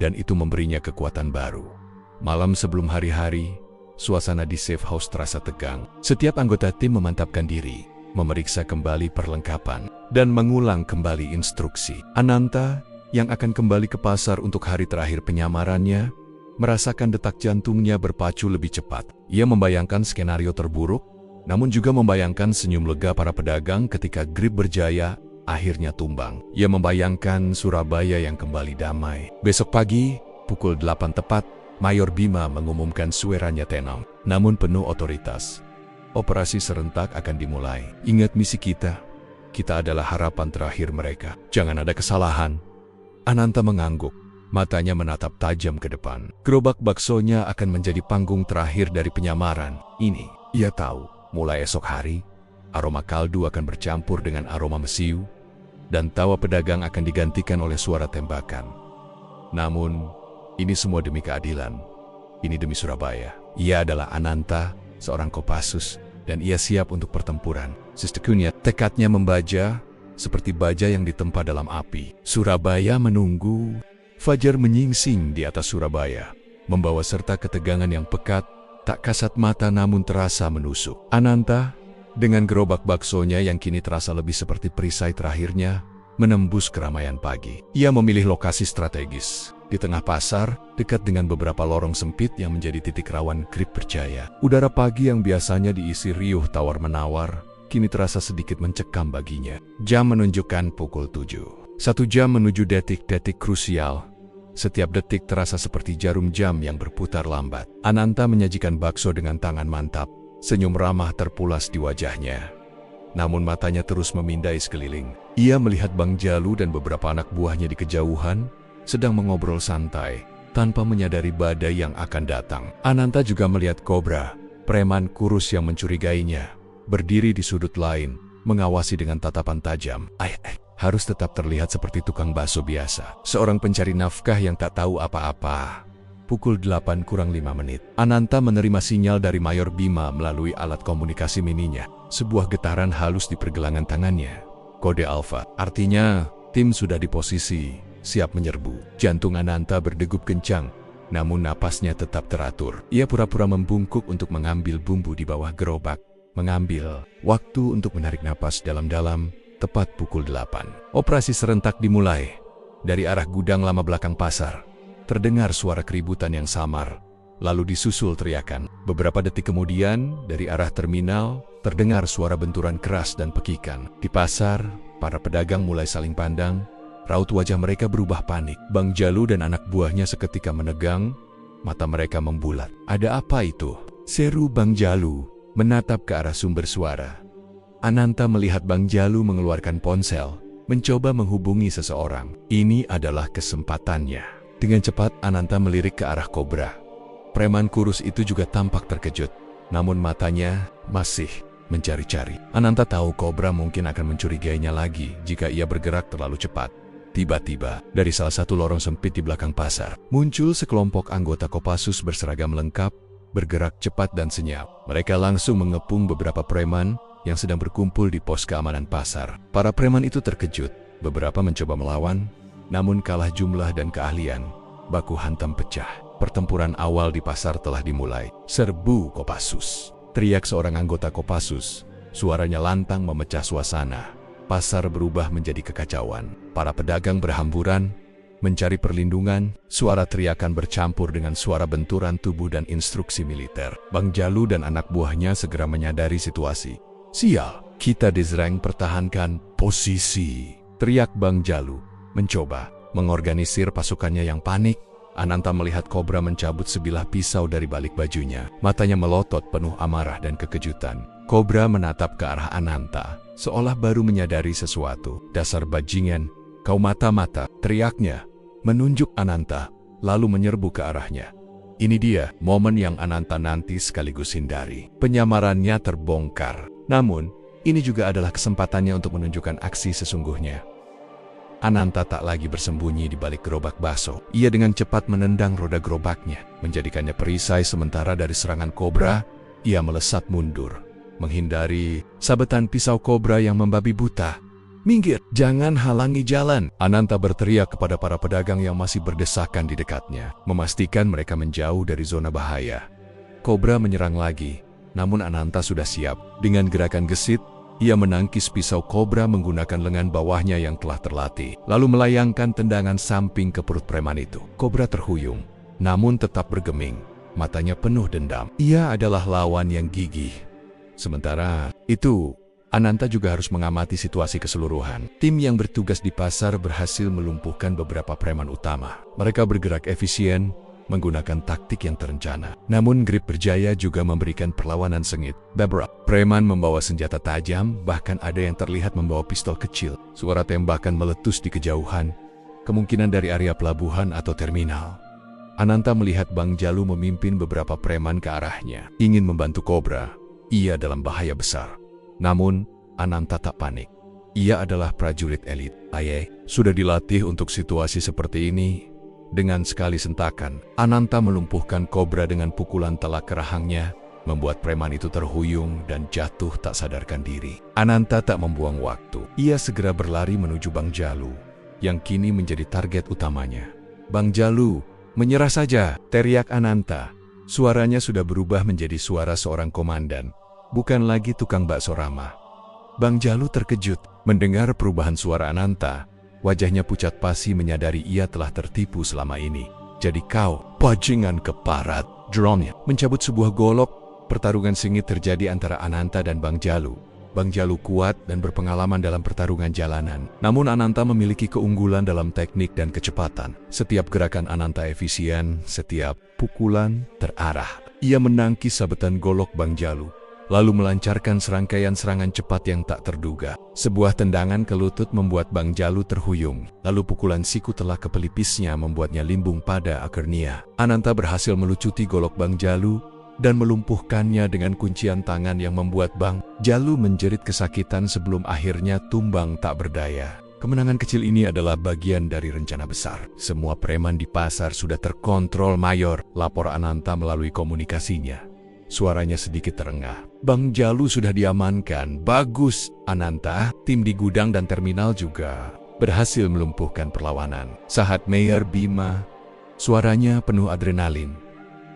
dan itu memberinya kekuatan baru. Malam sebelum hari-hari, suasana di safe house terasa tegang. Setiap anggota tim memantapkan diri, memeriksa kembali perlengkapan, dan mengulang kembali instruksi. Ananta, yang akan kembali ke pasar untuk hari terakhir penyamarannya, merasakan detak jantungnya berpacu lebih cepat. Ia membayangkan skenario terburuk, namun juga membayangkan senyum lega para pedagang ketika Grip Berjaya akhirnya tumbang. Ia membayangkan Surabaya yang kembali damai. Besok pagi, pukul 8 tepat, Mayor Bima mengumumkan suaranya tenang, namun penuh otoritas. Operasi serentak akan dimulai. Ingat misi kita. Kita adalah harapan terakhir mereka. Jangan ada kesalahan. Ananta mengangguk, matanya menatap tajam ke depan. Gerobak baksonya akan menjadi panggung terakhir dari penyamaran ini. Ia tahu, mulai esok hari, aroma kaldu akan bercampur dengan aroma mesiu, dan tawa pedagang akan digantikan oleh suara tembakan. Namun, ini semua demi keadilan. Ini demi Surabaya. Ia adalah Ananta, seorang Kopassus, dan ia siap untuk pertempuran. Sesungguhnya, tekadnya membaja seperti baja yang ditempa dalam api. Surabaya menunggu. Fajar menyingsing di atas Surabaya, membawa serta ketegangan yang pekat, tak kasat mata namun terasa menusuk. Ananta, dengan gerobak baksonya yang kini terasa lebih seperti perisai terakhirnya, menembus keramaian pagi. Ia memilih lokasi strategis di tengah pasar, dekat dengan beberapa lorong sempit yang menjadi titik rawan Grip Berjaya. Udara pagi yang biasanya diisi riuh tawar-menawar, kini terasa sedikit mencekam baginya. Jam menunjukkan pukul 7. 1 jam menuju detik-detik krusial. Setiap detik terasa seperti jarum jam yang berputar lambat. Ananta menyajikan bakso dengan tangan mantap, senyum ramah terpulas di wajahnya. Namun matanya terus memindai sekeliling. Ia melihat Bang Jalu dan beberapa anak buahnya di kejauhan, sedang mengobrol santai, tanpa menyadari badai yang akan datang. Ananta juga melihat Kobra, preman kurus yang mencurigainya, berdiri di sudut lain, mengawasi dengan tatapan tajam. Harus tetap terlihat seperti tukang bakso biasa. Seorang pencari nafkah yang tak tahu apa-apa. Pukul 8 kurang 5 menit. Ananta menerima sinyal dari Mayor Bima melalui alat komunikasi mininya. Sebuah getaran halus di pergelangan tangannya. Kode Alfa. Artinya, tim sudah di posisi, siap menyerbu. Jantung Ananta berdegup kencang, namun napasnya tetap teratur. Ia pura-pura membungkuk untuk mengambil bumbu di bawah gerobak. Mengambil waktu untuk menarik napas dalam-dalam. Tepat pukul 8. Operasi serentak dimulai. Dari arah gudang lama belakang pasar, terdengar suara keributan yang samar, lalu disusul teriakan. Beberapa detik kemudian, dari arah terminal, terdengar suara benturan keras dan pekikan. Di pasar, para pedagang mulai saling pandang, raut wajah mereka berubah panik. Bang Jalu dan anak buahnya seketika menegang, mata mereka membulat. Ada apa itu? Seru Bang Jalu, menatap ke arah sumber suara. Ananta melihat Bang Jalu mengeluarkan ponsel, mencoba menghubungi seseorang. Ini adalah kesempatannya. Dengan cepat Ananta melirik ke arah Kobra. Preman kurus itu juga tampak terkejut, namun matanya masih mencari-cari. Ananta tahu Kobra mungkin akan mencurigainya lagi jika ia bergerak terlalu cepat. Tiba-tiba, dari salah satu lorong sempit di belakang pasar, muncul sekelompok anggota Kopassus berseragam lengkap, bergerak cepat dan senyap. Mereka langsung mengepung beberapa preman yang sedang berkumpul di pos keamanan pasar. Para preman itu terkejut, beberapa mencoba melawan, namun kalah jumlah dan keahlian. Baku hantam pecah. Pertempuran awal di pasar telah dimulai. Serbu Kopassus, teriak seorang anggota Kopassus. Suaranya lantang memecah suasana. Pasar berubah menjadi kekacauan. Para pedagang berhamburan, mencari perlindungan. Suara teriakan bercampur dengan suara benturan tubuh dan instruksi militer. Bang Jalu dan anak buahnya segera menyadari situasi. Sial, kita diserang, pertahankan posisi, teriak Bang Jalu, mencoba mengorganisir pasukannya yang panik. Ananta melihat Kobra mencabut sebilah pisau dari balik bajunya. Matanya melotot penuh amarah dan kekejutan. Kobra menatap ke arah Ananta, seolah baru menyadari sesuatu. Dasar bajingan, kau mata-mata, teriaknya, menunjuk Ananta, lalu menyerbu ke arahnya. Ini dia momen yang Ananta nanti sekaligus hindari. Penyamarannya terbongkar. Namun, ini juga adalah kesempatannya untuk menunjukkan aksi sesungguhnya. Ananta tak lagi bersembunyi di balik gerobak bakso. Ia dengan cepat menendang roda gerobaknya, menjadikannya perisai sementara dari serangan Kobra. Ia melesat mundur, menghindari sabetan pisau Kobra yang membabi buta. Minggir, jangan halangi jalan. Ananta berteriak kepada para pedagang yang masih berdesakan di dekatnya, memastikan mereka menjauh dari zona bahaya. Kobra menyerang lagi. Namun Ananta sudah siap. Dengan gerakan gesit, ia menangkis pisau Kobra menggunakan lengan bawahnya yang telah terlatih, lalu melayangkan tendangan samping ke perut preman itu. Kobra terhuyung, namun tetap bergeming. Matanya penuh dendam. Ia adalah lawan yang gigih. Sementara itu, Ananta juga harus mengamati situasi keseluruhan. Tim yang bertugas di pasar berhasil melumpuhkan beberapa preman utama. Mereka bergerak efisien, menggunakan taktik yang terencana. Namun Grip Berjaya juga memberikan perlawanan sengit. Beberapa preman membawa senjata tajam, bahkan ada yang terlihat membawa pistol kecil. Suara tembakan meletus di kejauhan, kemungkinan dari area pelabuhan atau terminal. Ananta melihat Bang Jalu memimpin beberapa preman ke arahnya, ingin membantu Kobra. Ia dalam bahaya besar. Namun, Ananta tak panik. Ia adalah prajurit elit. Sudah dilatih untuk situasi seperti ini. Dengan sekali sentakan, Ananta melumpuhkan Kobra dengan pukulan telak ke rahangnya, membuat preman itu terhuyung dan jatuh tak sadarkan diri. Ananta tak membuang waktu. Ia segera berlari menuju Bang Jalu, yang kini menjadi target utamanya. Bang Jalu, menyerah saja, teriak Ananta. Suaranya sudah berubah menjadi suara seorang komandan, bukan lagi tukang bakso ramah. Bang Jalu terkejut mendengar perubahan suara Ananta. Wajahnya pucat pasi menyadari ia telah tertipu selama ini. Jadi kau, bajingan keparat. Drone-nya mencabut sebuah golok. Pertarungan sengit terjadi antara Ananta dan Bang Jalu. Bang Jalu kuat dan berpengalaman dalam pertarungan jalanan. Namun Ananta memiliki keunggulan dalam teknik dan kecepatan. Setiap gerakan Ananta efisien, setiap pukulan terarah. Ia menangkis sabetan golok Bang Jalu, lalu melancarkan serangkaian serangan cepat yang tak terduga. Sebuah tendangan ke lutut membuat Bang Jalu terhuyung, lalu pukulan siku telak ke pelipisnya membuatnya limbung pada akernia. Ananta berhasil melucuti golok Bang Jalu, dan melumpuhkannya dengan kuncian tangan yang membuat Bang Jalu menjerit kesakitan sebelum akhirnya tumbang tak berdaya. Kemenangan kecil ini adalah bagian dari rencana besar. Semua preman di pasar sudah terkontrol, Mayor, lapor Ananta melalui komunikasinya. Suaranya sedikit terengah. Bang Jalu sudah diamankan. Bagus, Ananta. Tim di gudang dan terminal juga berhasil melumpuhkan perlawanan. Sahat Mayor Bima. Suaranya penuh adrenalin.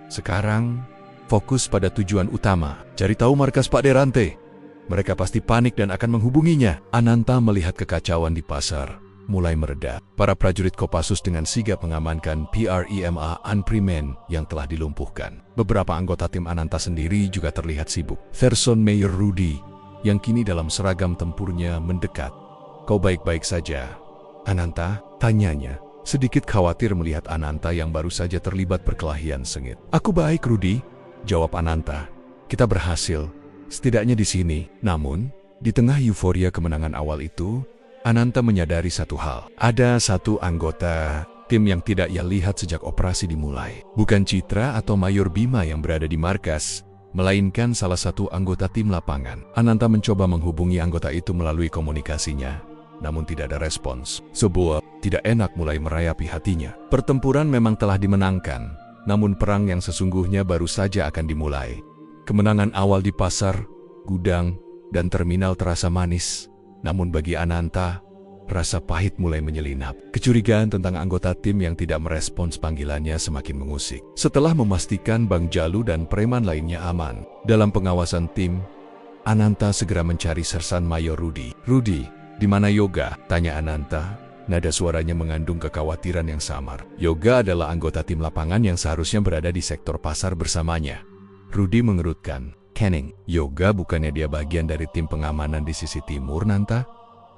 Sekarang, fokus pada tujuan utama. Cari tahu markas Pak Derante. Mereka pasti panik dan akan menghubunginya. Ananta melihat kekacauan di pasar mulai mereda. Para prajurit Kopassus dengan sigap mengamankan PREMA Unprimen yang telah dilumpuhkan. Beberapa anggota tim Ananta sendiri juga terlihat sibuk. Verson Mayor Rudy yang kini dalam seragam tempurnya mendekat. Kau baik-baik saja, Ananta? Tanyanya. Sedikit khawatir melihat Ananta yang baru saja terlibat perkelahian sengit. Aku baik, Rudy, jawab Ananta. Kita berhasil. Setidaknya di sini. Namun, di tengah euforia kemenangan awal itu, Ananta menyadari satu hal. Ada satu anggota tim yang tidak ia lihat sejak operasi dimulai. Bukan Citra atau Mayor Bima yang berada di markas, melainkan salah satu anggota tim lapangan. Ananta mencoba menghubungi anggota itu melalui komunikasinya, namun tidak ada respons. Sebuah tidak enak mulai merayapi hatinya. Pertempuran memang telah dimenangkan, namun perang yang sesungguhnya baru saja akan dimulai. Kemenangan awal di pasar, gudang, dan terminal terasa manis. Namun bagi Ananta, rasa pahit mulai menyelinap. Kecurigaan tentang anggota tim yang tidak merespons panggilannya semakin mengusik. Setelah memastikan Bang Jalu dan preman lainnya aman dalam pengawasan tim, Ananta segera mencari Sersan Mayor Rudy. Rudy, di mana Yoga? Tanya Ananta. Nada suaranya mengandung kekhawatiran yang samar. Yoga adalah anggota tim lapangan yang seharusnya berada di sektor pasar bersamanya. Rudy mengerutkan. Kenning, Yoga bukannya dia bagian dari tim pengamanan di sisi timur, Nanta?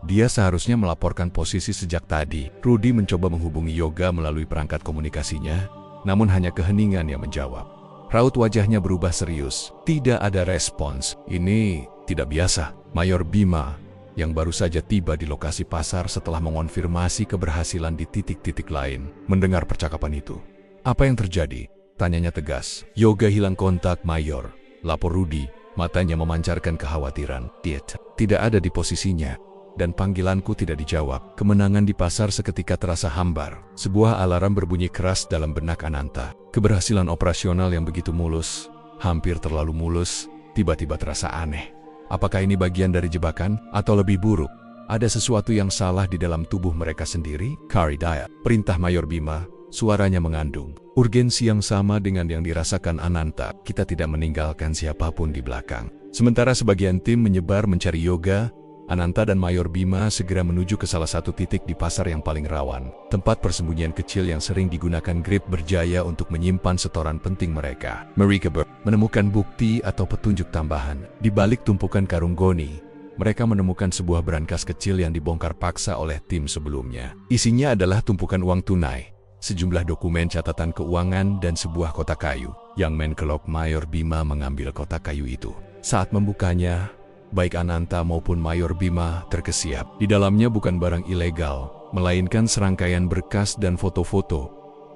Dia seharusnya melaporkan posisi sejak tadi. Rudy mencoba menghubungi Yoga melalui perangkat komunikasinya, namun hanya keheningan yang menjawab. Raut wajahnya berubah serius. Tidak ada respons. Ini tidak biasa. Mayor Bima, yang baru saja tiba di lokasi pasar setelah mengonfirmasi keberhasilan di titik-titik lain, mendengar percakapan itu. Apa yang terjadi? Tanyanya tegas. Yoga hilang kontak, Mayor, lapor Rudy, matanya memancarkan kekhawatiran. Dia tidak ada di posisinya, dan panggilanku tidak dijawab. Kemenangan di pasar seketika terasa hambar. Sebuah alarm berbunyi keras dalam benak Ananta. Keberhasilan operasional yang begitu mulus, hampir terlalu mulus, tiba-tiba terasa aneh. Apakah ini bagian dari jebakan, atau lebih buruk, ada sesuatu yang salah di dalam tubuh mereka sendiri? Kari Daya, perintah Mayor Bima, suaranya mengandung urgensi yang sama dengan yang dirasakan Ananta. Kita tidak meninggalkan siapapun di belakang. Sementara sebagian tim menyebar mencari Yoga, Ananta dan Mayor Bima segera menuju ke salah satu titik di pasar yang paling rawan. Tempat persembunyian kecil yang sering digunakan Grip berjaya untuk menyimpan setoran penting mereka. Mereka menemukan bukti atau petunjuk tambahan. Di balik tumpukan karung goni, mereka menemukan sebuah brankas kecil yang dibongkar paksa oleh tim sebelumnya. Isinya adalah tumpukan uang tunai, sejumlah dokumen catatan keuangan, dan sebuah kotak kayu. Yang Menkelok Mayor Bima mengambil kotak kayu itu. Saat membukanya, baik Ananta maupun Mayor Bima terkesiap. Di dalamnya bukan barang ilegal, melainkan serangkaian berkas dan foto-foto.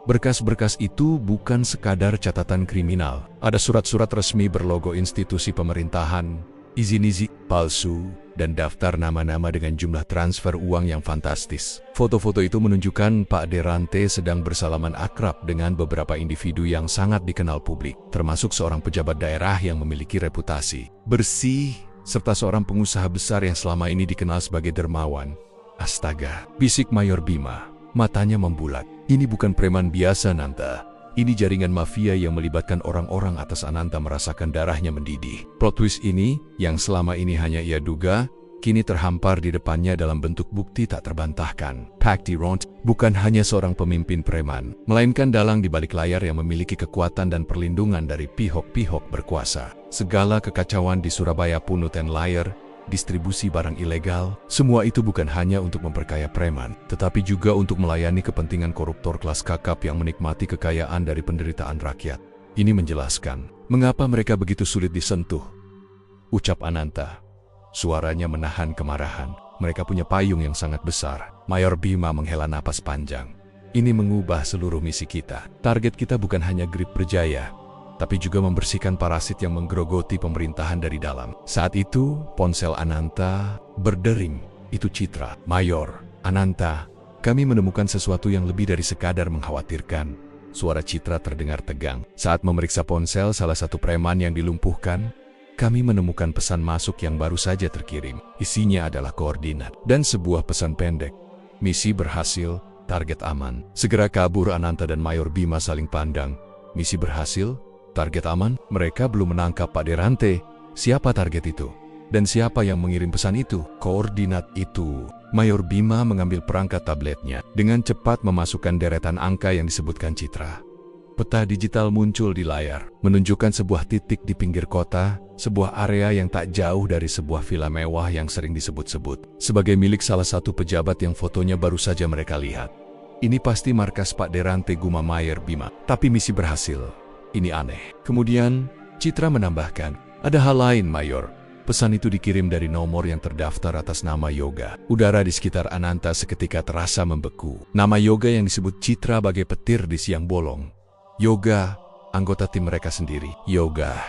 Berkas-berkas itu bukan sekadar catatan kriminal. Ada surat-surat resmi berlogo institusi pemerintahan, izin-izin palsu, dan daftar nama-nama dengan jumlah transfer uang yang fantastis. Foto-foto itu menunjukkan Pak Derante sedang bersalaman akrab dengan beberapa individu yang sangat dikenal publik, termasuk seorang pejabat daerah yang memiliki reputasi bersih, serta seorang pengusaha besar yang selama ini dikenal sebagai dermawan. Astaga, bisik Mayor Bima, matanya membulat. Ini bukan preman biasa, Nanta. Ini jaringan mafia yang melibatkan orang-orang atas. Ananta merasakan darahnya mendidih. Plot twist ini, yang selama ini hanya ia duga, kini terhampar di depannya dalam bentuk bukti tak terbantahkan. Pak Derante bukan hanya seorang pemimpin preman, melainkan dalang di balik layar yang memiliki kekuatan dan perlindungan dari pihak-pihak berkuasa. Segala kekacauan di Surabaya Punut and Liar, distribusi barang ilegal, semua itu bukan hanya untuk memperkaya preman, tetapi juga untuk melayani kepentingan koruptor kelas kakap yang menikmati kekayaan dari penderitaan rakyat. Ini menjelaskan mengapa mereka begitu sulit disentuh, ucap Ananta. Suaranya menahan kemarahan. Mereka punya payung yang sangat besar. Mayor Bima menghela napas panjang. Ini mengubah seluruh misi kita. Target kita bukan hanya Grip berjaya, tapi juga membersihkan parasit yang menggerogoti pemerintahan dari dalam. Saat itu, ponsel Ananta berdering. Itu Citra. "Mayor, Ananta, kami menemukan sesuatu yang lebih dari sekadar mengkhawatirkan." Suara Citra terdengar tegang. "Saat memeriksa ponsel salah satu preman yang dilumpuhkan, kami menemukan pesan masuk yang baru saja terkirim. Isinya adalah koordinat dan sebuah pesan pendek. Misi berhasil, target aman." Segera kabur Ananta dan Mayor Bima saling pandang. Misi berhasil, target aman? Mereka belum menangkap Pak Derante. Siapa target itu? Dan siapa yang mengirim pesan itu? Koordinat itu. Mayor Bima mengambil perangkat tabletnya. Dengan cepat memasukkan deretan angka yang disebutkan Citra. Peta digital muncul di layar, menunjukkan sebuah titik di pinggir kota, sebuah area yang tak jauh dari sebuah villa mewah yang sering disebut-sebut sebagai milik salah satu pejabat yang fotonya baru saja mereka lihat. Ini pasti markas Pak Derante, gumam Mayor Bima. Tapi misi berhasil. Ini aneh. Kemudian, Citra menambahkan, "Ada hal lain, Mayor. Pesan itu dikirim dari nomor yang terdaftar atas nama Yoga." Udara di sekitar Ananta seketika terasa membeku. Nama Yoga yang disebut Citra bagai petir di siang bolong. Yoga, anggota tim mereka sendiri. Yoga,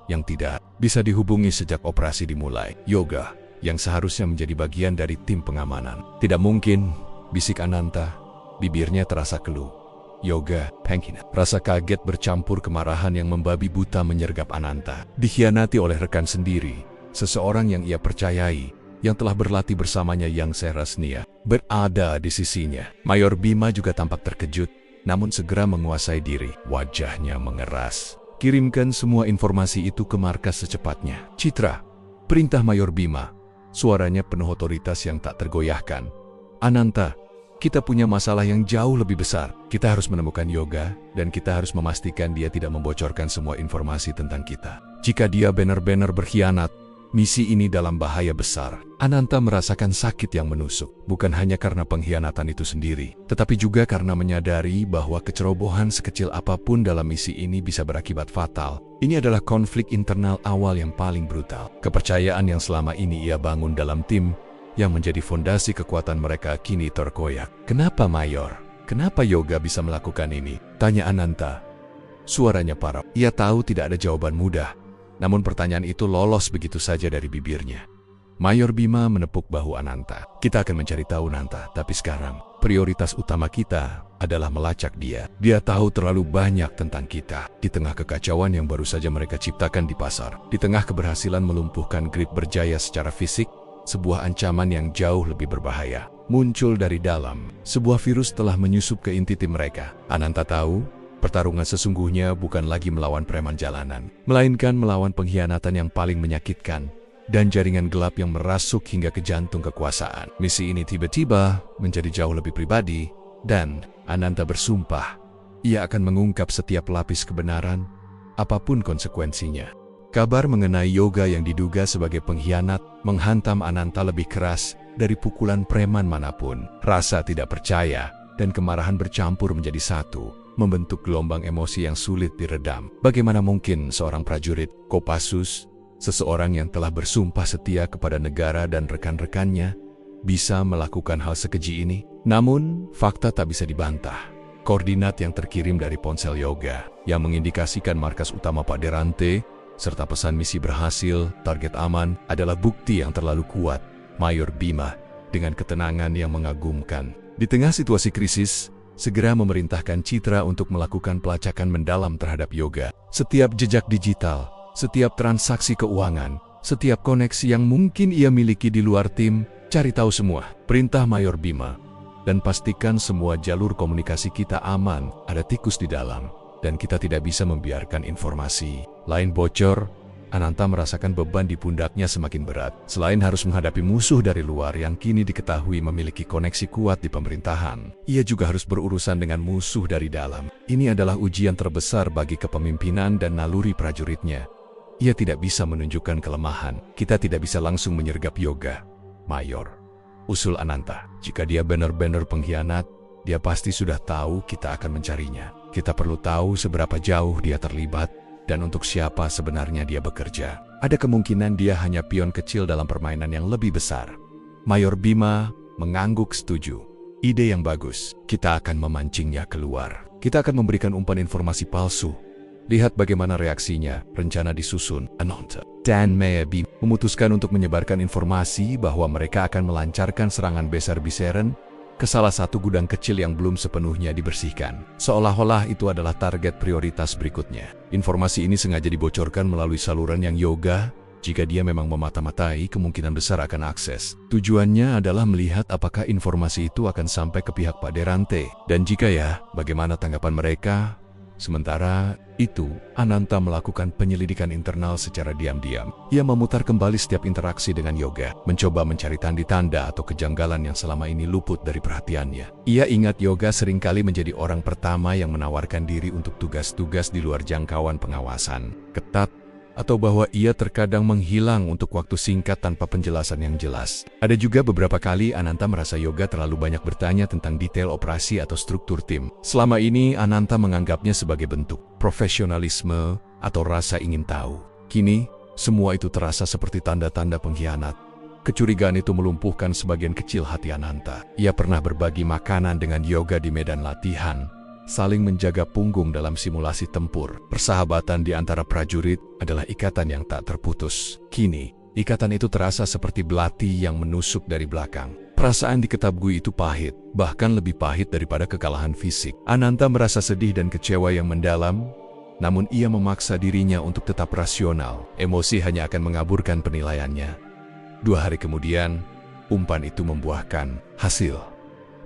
yang tidak bisa dihubungi sejak operasi dimulai. Yoga, yang seharusnya menjadi bagian dari tim pengamanan. "Tidak mungkin," bisik Ananta. Bibirnya terasa keluh. "Yoga, pengkhianat." Rasa kaget bercampur kemarahan yang membabi buta menyergap Ananta. Dikhianati oleh rekan sendiri, seseorang yang ia percayai, yang telah berlatih bersamanya yang Serasnia, berada di sisinya. Mayor Bima juga tampak terkejut, namun segera menguasai diri. Wajahnya mengeras. "Kirimkan semua informasi itu ke markas secepatnya." "Citra," perintah Mayor Bima. Suaranya penuh otoritas yang tak tergoyahkan. "Ananta, kita punya masalah yang jauh lebih besar. Kita harus menemukan Yoga, dan kita harus memastikan dia tidak membocorkan semua informasi tentang kita. Jika dia benar-benar berkhianat, misi ini dalam bahaya besar." Ananta merasakan sakit yang menusuk, bukan hanya karena pengkhianatan itu sendiri, tetapi juga karena menyadari bahwa kecerobohan sekecil apapun dalam misi ini bisa berakibat fatal. Ini adalah konflik internal awal yang paling brutal. Kepercayaan yang selama ini ia bangun dalam tim, yang menjadi fondasi kekuatan mereka, kini terkoyak. "Kenapa, Mayor? Kenapa Yoga bisa melakukan ini?" tanya Ananta. Suaranya parau. Ia tahu tidak ada jawaban mudah, namun pertanyaan itu lolos begitu saja dari bibirnya. Mayor Bima menepuk bahu Ananta. "Kita akan mencari tahu, Nanta, tapi sekarang prioritas utama kita adalah melacak dia. Dia tahu terlalu banyak tentang kita." Di tengah kekacauan yang baru saja mereka ciptakan di pasar, di tengah keberhasilan melumpuhkan Grip berjaya secara fisik, sebuah ancaman yang jauh lebih berbahaya muncul dari dalam. Sebuah virus telah menyusup ke inti tim mereka. Ananta tahu, pertarungan sesungguhnya bukan lagi melawan preman jalanan, melainkan melawan pengkhianatan yang paling menyakitkan dan jaringan gelap yang merasuk hingga ke jantung kekuasaan. Misi ini tiba-tiba menjadi jauh lebih pribadi, dan Ananta bersumpah ia akan mengungkap setiap lapis kebenaran, apapun konsekuensinya. Kabar mengenai Yoga yang diduga sebagai pengkhianat menghantam Ananta lebih keras dari pukulan preman manapun. Rasa tidak percaya dan kemarahan bercampur menjadi satu, membentuk gelombang emosi yang sulit diredam. Bagaimana mungkin seorang prajurit Kopassus, seseorang yang telah bersumpah setia kepada negara dan rekan-rekannya, bisa melakukan hal sekeji ini? Namun, fakta tak bisa dibantah. Koordinat yang terkirim dari ponsel Yoga, yang mengindikasikan markas utama Pak Derante, serta pesan misi berhasil, target aman, adalah bukti yang terlalu kuat. Mayor Bima, dengan ketenangan yang mengagumkan, di tengah situasi krisis, segera memerintahkan Citra untuk melakukan pelacakan mendalam terhadap Yoga. Setiap jejak digital, setiap transaksi keuangan, setiap koneksi yang mungkin ia miliki di luar tim, cari tahu semua. Perintah Mayor Bima. Dan pastikan semua jalur komunikasi kita aman, ada tikus di dalam, dan kita tidak bisa membiarkan informasi lain bocor. Ananta merasakan beban di pundaknya semakin berat. Selain harus menghadapi musuh dari luar yang kini diketahui memiliki koneksi kuat di pemerintahan, ia juga harus berurusan dengan musuh dari dalam. Ini adalah ujian terbesar bagi kepemimpinan dan naluri prajuritnya. Ia tidak bisa menunjukkan kelemahan. Kita tidak bisa langsung menyergap Yoga, Mayor, usul Ananta. Jika dia benar-benar pengkhianat, dia pasti sudah tahu kita akan mencarinya. Kita perlu tahu seberapa jauh dia terlibat, dan untuk siapa sebenarnya dia bekerja. Ada kemungkinan dia hanya pion kecil dalam permainan yang lebih besar. Mayor Bima mengangguk setuju. Ide yang bagus. Kita akan memancingnya keluar. Kita akan memberikan umpan informasi palsu. Lihat bagaimana reaksinya. Rencana disusun. Ananta dan Meabi memutuskan untuk menyebarkan informasi bahwa mereka akan melancarkan serangan besar-besaran ke salah satu gudang kecil yang belum sepenuhnya dibersihkan. Seolah-olah itu adalah target prioritas berikutnya. Informasi ini sengaja dibocorkan melalui saluran yang Yoga, jika dia memang memata-matai, kemungkinan besar akan akses. Tujuannya adalah melihat apakah informasi itu akan sampai ke pihak Pak Derante. Dan jika ya, bagaimana tanggapan mereka? Sementara itu, Ananta melakukan penyelidikan internal secara diam-diam. Ia memutar kembali setiap interaksi dengan Yoga, mencoba mencari tanda-tanda atau kejanggalan yang selama ini luput dari perhatiannya. Ia ingat Yoga seringkali menjadi orang pertama yang menawarkan diri untuk tugas-tugas di luar jangkauan pengawasan ketat, atau bahwa ia terkadang menghilang untuk waktu singkat tanpa penjelasan yang jelas. Ada juga beberapa kali Ananta merasa Yoga terlalu banyak bertanya tentang detail operasi atau struktur tim. Selama ini Ananta menganggapnya sebagai bentuk profesionalisme atau rasa ingin tahu. Kini, semua itu terasa seperti tanda-tanda pengkhianat. Kecurigaan itu melumpuhkan sebagian kecil hati Ananta. Ia pernah berbagi makanan dengan Yoga di medan latihan, saling menjaga punggung dalam simulasi tempur. Persahabatan di antara prajurit adalah ikatan yang tak terputus. Kini, ikatan itu terasa seperti belati yang menusuk dari belakang. Perasaan diketabui itu pahit, bahkan lebih pahit daripada kekalahan fisik. Ananta merasa sedih dan kecewa yang mendalam, namun ia memaksa dirinya untuk tetap rasional. Emosi hanya akan mengaburkan penilaiannya. 2 hari kemudian, umpan itu membuahkan hasil.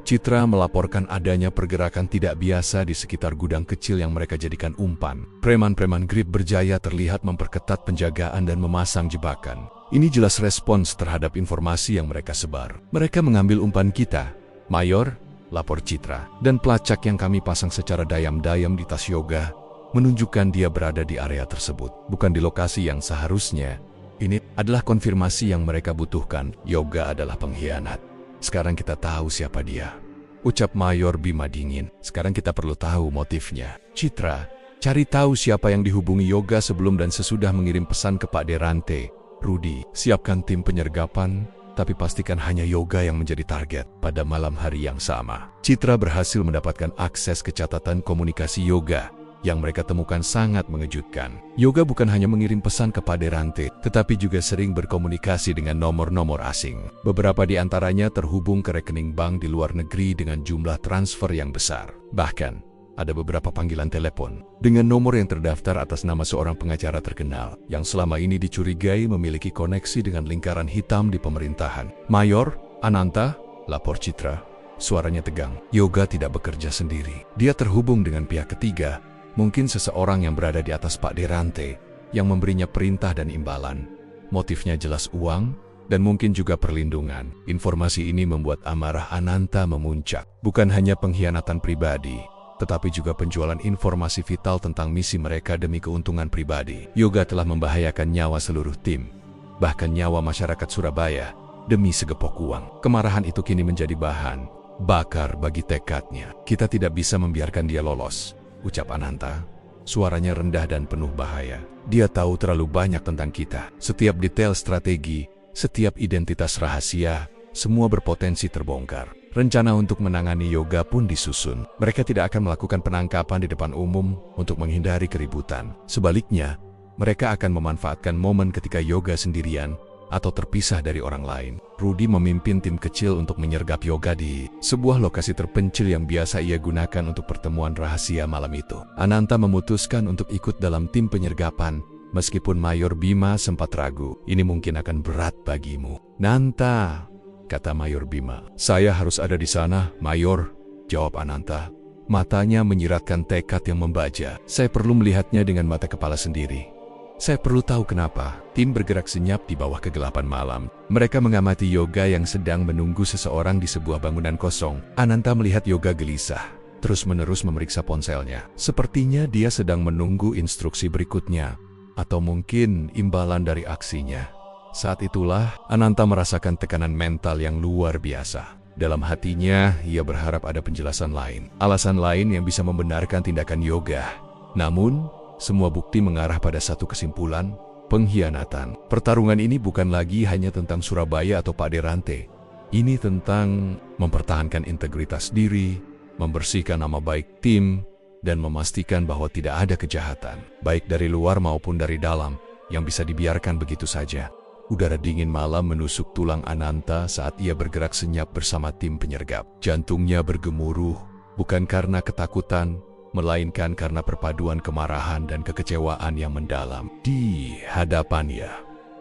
Citra melaporkan adanya pergerakan tidak biasa di sekitar gudang kecil yang mereka jadikan umpan. Preman-preman grip berjaya terlihat memperketat penjagaan dan memasang jebakan. Ini jelas respons terhadap informasi yang mereka sebar. Mereka mengambil umpan kita, Mayor, lapor Citra. Dan pelacak yang kami pasang secara dayam-dayam di tas Yoga menunjukkan dia berada di area tersebut, bukan di lokasi yang seharusnya. Ini adalah konfirmasi yang mereka butuhkan. Yoga adalah pengkhianat. Sekarang kita tahu siapa dia, ucap Mayor Bima dingin. Sekarang kita perlu tahu motifnya. Citra, cari tahu siapa yang dihubungi Yoga sebelum dan sesudah mengirim pesan ke Pak Derante. Rudy, siapkan tim penyergapan, tapi pastikan hanya Yoga yang menjadi target. Pada malam hari yang sama, Citra berhasil mendapatkan akses ke catatan komunikasi Yoga. Yang mereka temukan sangat mengejutkan. Yoga bukan hanya mengirim pesan ke Pak Derante, tetapi juga sering berkomunikasi dengan nomor-nomor asing. Beberapa di antaranya terhubung ke rekening bank di luar negeri dengan jumlah transfer yang besar. Bahkan, ada beberapa panggilan telepon dengan nomor yang terdaftar atas nama seorang pengacara terkenal yang selama ini dicurigai memiliki koneksi dengan lingkaran hitam di pemerintahan. Mayor, Ananta, lapor Citra. Suaranya tegang. Yoga tidak bekerja sendiri. Dia terhubung dengan pihak ketiga. Mungkin seseorang yang berada di atas Pak Derante, yang memberinya perintah dan imbalan. Motifnya jelas uang, dan mungkin juga perlindungan. Informasi ini membuat amarah Ananta memuncak. Bukan hanya pengkhianatan pribadi, tetapi juga penjualan informasi vital tentang misi mereka demi keuntungan pribadi. Yoga telah membahayakan nyawa seluruh tim, bahkan nyawa masyarakat Surabaya, demi segepok uang. Kemarahan itu kini menjadi bahan bakar bagi tekadnya. Kita tidak bisa membiarkan dia lolos, ucap Ananta. Suaranya rendah dan penuh bahaya. Dia tahu terlalu banyak tentang kita. Setiap detail strategi, setiap identitas rahasia, semua berpotensi terbongkar. Rencana untuk menangani Yoga pun disusun. Mereka tidak akan melakukan penangkapan di depan umum untuk menghindari keributan. Sebaliknya, mereka akan memanfaatkan momen ketika Yoga sendirian atau terpisah dari orang lain. Rudy memimpin tim kecil untuk menyergap Yoga di sebuah lokasi terpencil yang biasa ia gunakan untuk pertemuan rahasia malam itu. Ananta memutuskan untuk ikut dalam tim penyergapan, meskipun Mayor Bima sempat ragu. Ini mungkin akan berat bagimu, Nanta, kata Mayor Bima. Saya harus ada di sana, Mayor, jawab Ananta. Matanya menyiratkan tekad yang membaja. Saya perlu melihatnya dengan mata kepala sendiri. Saya perlu tahu kenapa. Tim bergerak senyap di bawah kegelapan malam. Mereka mengamati Yoga yang sedang menunggu seseorang di sebuah bangunan kosong. Ananta melihat Yoga gelisah, terus-menerus memeriksa ponselnya. Sepertinya dia sedang menunggu instruksi berikutnya, atau mungkin imbalan dari aksinya. Saat itulah, Ananta merasakan tekanan mental yang luar biasa. Dalam hatinya, ia berharap ada penjelasan lain, alasan lain yang bisa membenarkan tindakan Yoga. Namun, semua bukti mengarah pada satu kesimpulan, pengkhianatan. Pertarungan ini bukan lagi hanya tentang Surabaya atau Pak Derante. Ini tentang mempertahankan integritas diri, membersihkan nama baik tim, dan memastikan bahwa tidak ada kejahatan, baik dari luar maupun dari dalam, yang bisa dibiarkan begitu saja. Udara dingin malam menusuk tulang Ananta saat ia bergerak senyap bersama tim penyergap. Jantungnya bergemuruh, bukan karena ketakutan, melainkan karena perpaduan kemarahan dan kekecewaan yang mendalam. Di hadapannya,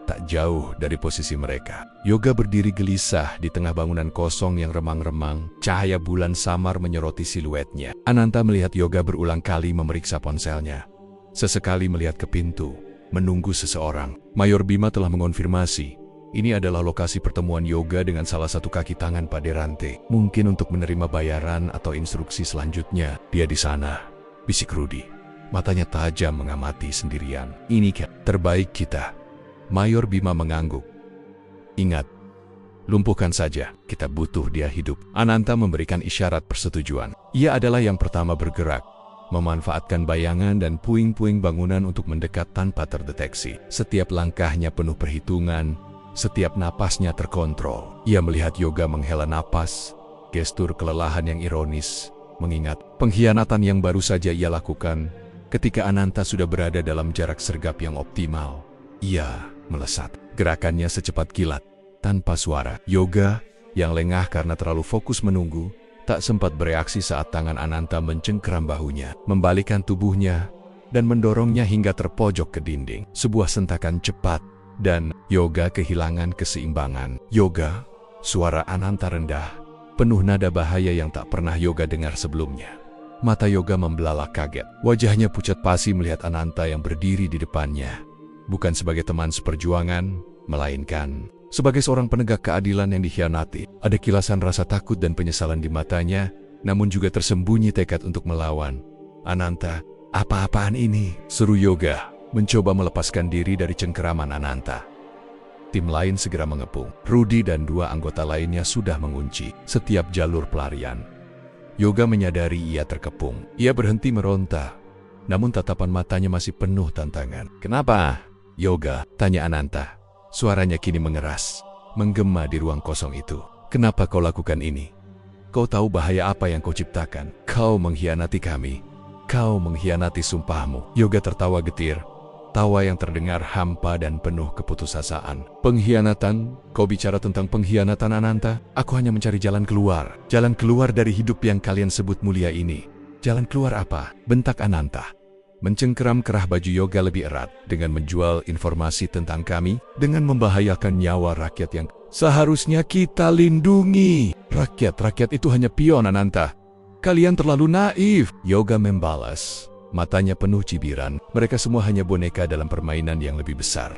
tak jauh dari posisi mereka, Yoga berdiri gelisah di tengah bangunan kosong yang remang-remang. Cahaya bulan samar menyoroti siluetnya. Ananta melihat Yoga berulang kali memeriksa ponselnya. Sesekali melihat ke pintu, menunggu seseorang. Mayor Bima telah mengonfirmasi, ini adalah lokasi pertemuan Yoga dengan salah satu kaki tangan Pak Derante. Mungkin untuk menerima bayaran atau instruksi selanjutnya. Dia di sana, bisik Rudi. Matanya tajam mengamati sendirian. Ini terbaik kita. Mayor Bima mengangguk. Ingat, lumpuhkan saja, kita butuh dia hidup. Ananta memberikan isyarat persetujuan. Ia adalah yang pertama bergerak, memanfaatkan bayangan dan puing-puing bangunan untuk mendekat tanpa terdeteksi. Setiap langkahnya penuh perhitungan, setiap napasnya terkontrol. Ia melihat Yoga menghela napas, gestur kelelahan yang ironis, mengingat pengkhianatan yang baru saja ia lakukan ketika Ananta sudah berada dalam jarak sergap yang optimal. Ia melesat, gerakannya secepat kilat, tanpa suara. Yoga, yang lengah karena terlalu fokus menunggu, tak sempat bereaksi saat tangan Ananta mencengkeram bahunya, membalikkan tubuhnya, dan mendorongnya hingga terpojok ke dinding. Sebuah sentakan cepat, dan Yoga kehilangan keseimbangan. Yoga, suara Ananta rendah, penuh nada bahaya yang tak pernah Yoga dengar sebelumnya. Mata Yoga membelalak kaget. Wajahnya pucat pasi melihat Ananta yang berdiri di depannya. Bukan sebagai teman seperjuangan, melainkan sebagai seorang penegak keadilan yang dikhianati. Ada kilasan rasa takut dan penyesalan di matanya, namun juga tersembunyi tekad untuk melawan. Ananta, apa-apaan ini? Seru Yoga, mencoba melepaskan diri dari cengkeraman Ananta. Tim lain segera mengepung. Rudi dan dua anggota lainnya sudah mengunci setiap jalur pelarian. Yoga menyadari ia terkepung. Ia berhenti meronta, namun tatapan matanya masih penuh tantangan. Kenapa, Yoga? Tanya Ananta. Suaranya kini mengeras, menggema di ruang kosong itu. Kenapa kau lakukan ini? Kau tahu bahaya apa yang kau ciptakan? Kau mengkhianati kami. Kau mengkhianati sumpahmu. Yoga tertawa getir, tawa yang terdengar hampa dan penuh keputusasaan. Pengkhianatan? Kau bicara tentang pengkhianatan, Ananta? Aku hanya mencari jalan keluar. Jalan keluar dari hidup yang kalian sebut mulia ini. Jalan keluar apa? Bentak Ananta. Mencengkeram kerah baju Yoga lebih erat, dengan menjual informasi tentang kami, dengan membahayakan nyawa rakyat yang seharusnya kita lindungi. Rakyat itu hanya pion, Ananta. Kalian terlalu naif. Yoga membalas, matanya penuh cibiran. Mereka semua hanya boneka dalam permainan yang lebih besar.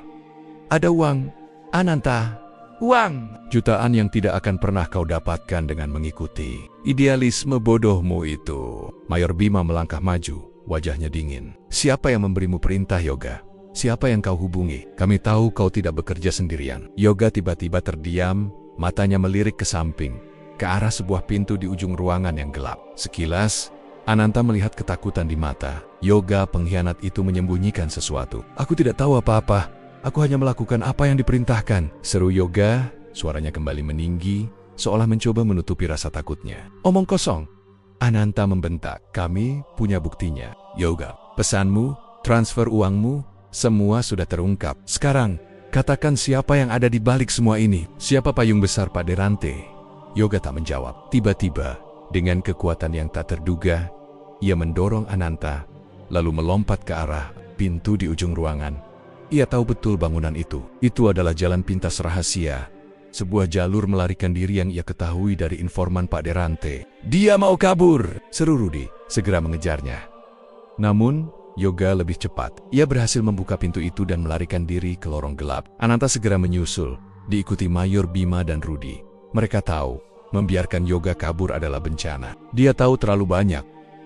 Ada uang, Ananta. Uang! Jutaan yang tidak akan pernah kau dapatkan dengan mengikuti idealisme bodohmu itu. Mayor Bima melangkah maju, wajahnya dingin. Siapa yang memberimu perintah, Yoga? Siapa yang kau hubungi? Kami tahu kau tidak bekerja sendirian. Yoga tiba-tiba terdiam, matanya melirik ke samping, ke arah sebuah pintu di ujung ruangan yang gelap. Sekilas, Ananta melihat ketakutan di mata. Yoga, pengkhianat itu menyembunyikan sesuatu. Aku tidak tahu apa-apa. Aku hanya melakukan apa yang diperintahkan. Seru Yoga, suaranya kembali meninggi, seolah mencoba menutupi rasa takutnya. Omong kosong. Ananta membentak. Kami punya buktinya. Yoga, pesanmu, transfer uangmu, semua sudah terungkap. Sekarang, katakan siapa yang ada di balik semua ini. Siapa payung besar Pak Derante? Yoga tak menjawab. Tiba-tiba, dengan kekuatan yang tak terduga, ia mendorong Ananta, lalu melompat ke arah pintu di ujung ruangan. Ia tahu betul bangunan itu. Itu adalah jalan pintas rahasia. Sebuah jalur melarikan diri yang ia ketahui dari informan Pak Derante. Dia mau kabur, seru Rudi, segera mengejarnya. Namun, Yoga lebih cepat. Ia berhasil membuka pintu itu dan melarikan diri ke lorong gelap. Ananta segera menyusul, diikuti Mayor Bima dan Rudi. Mereka tahu, membiarkan Yoga kabur adalah bencana. Dia tahu terlalu banyak.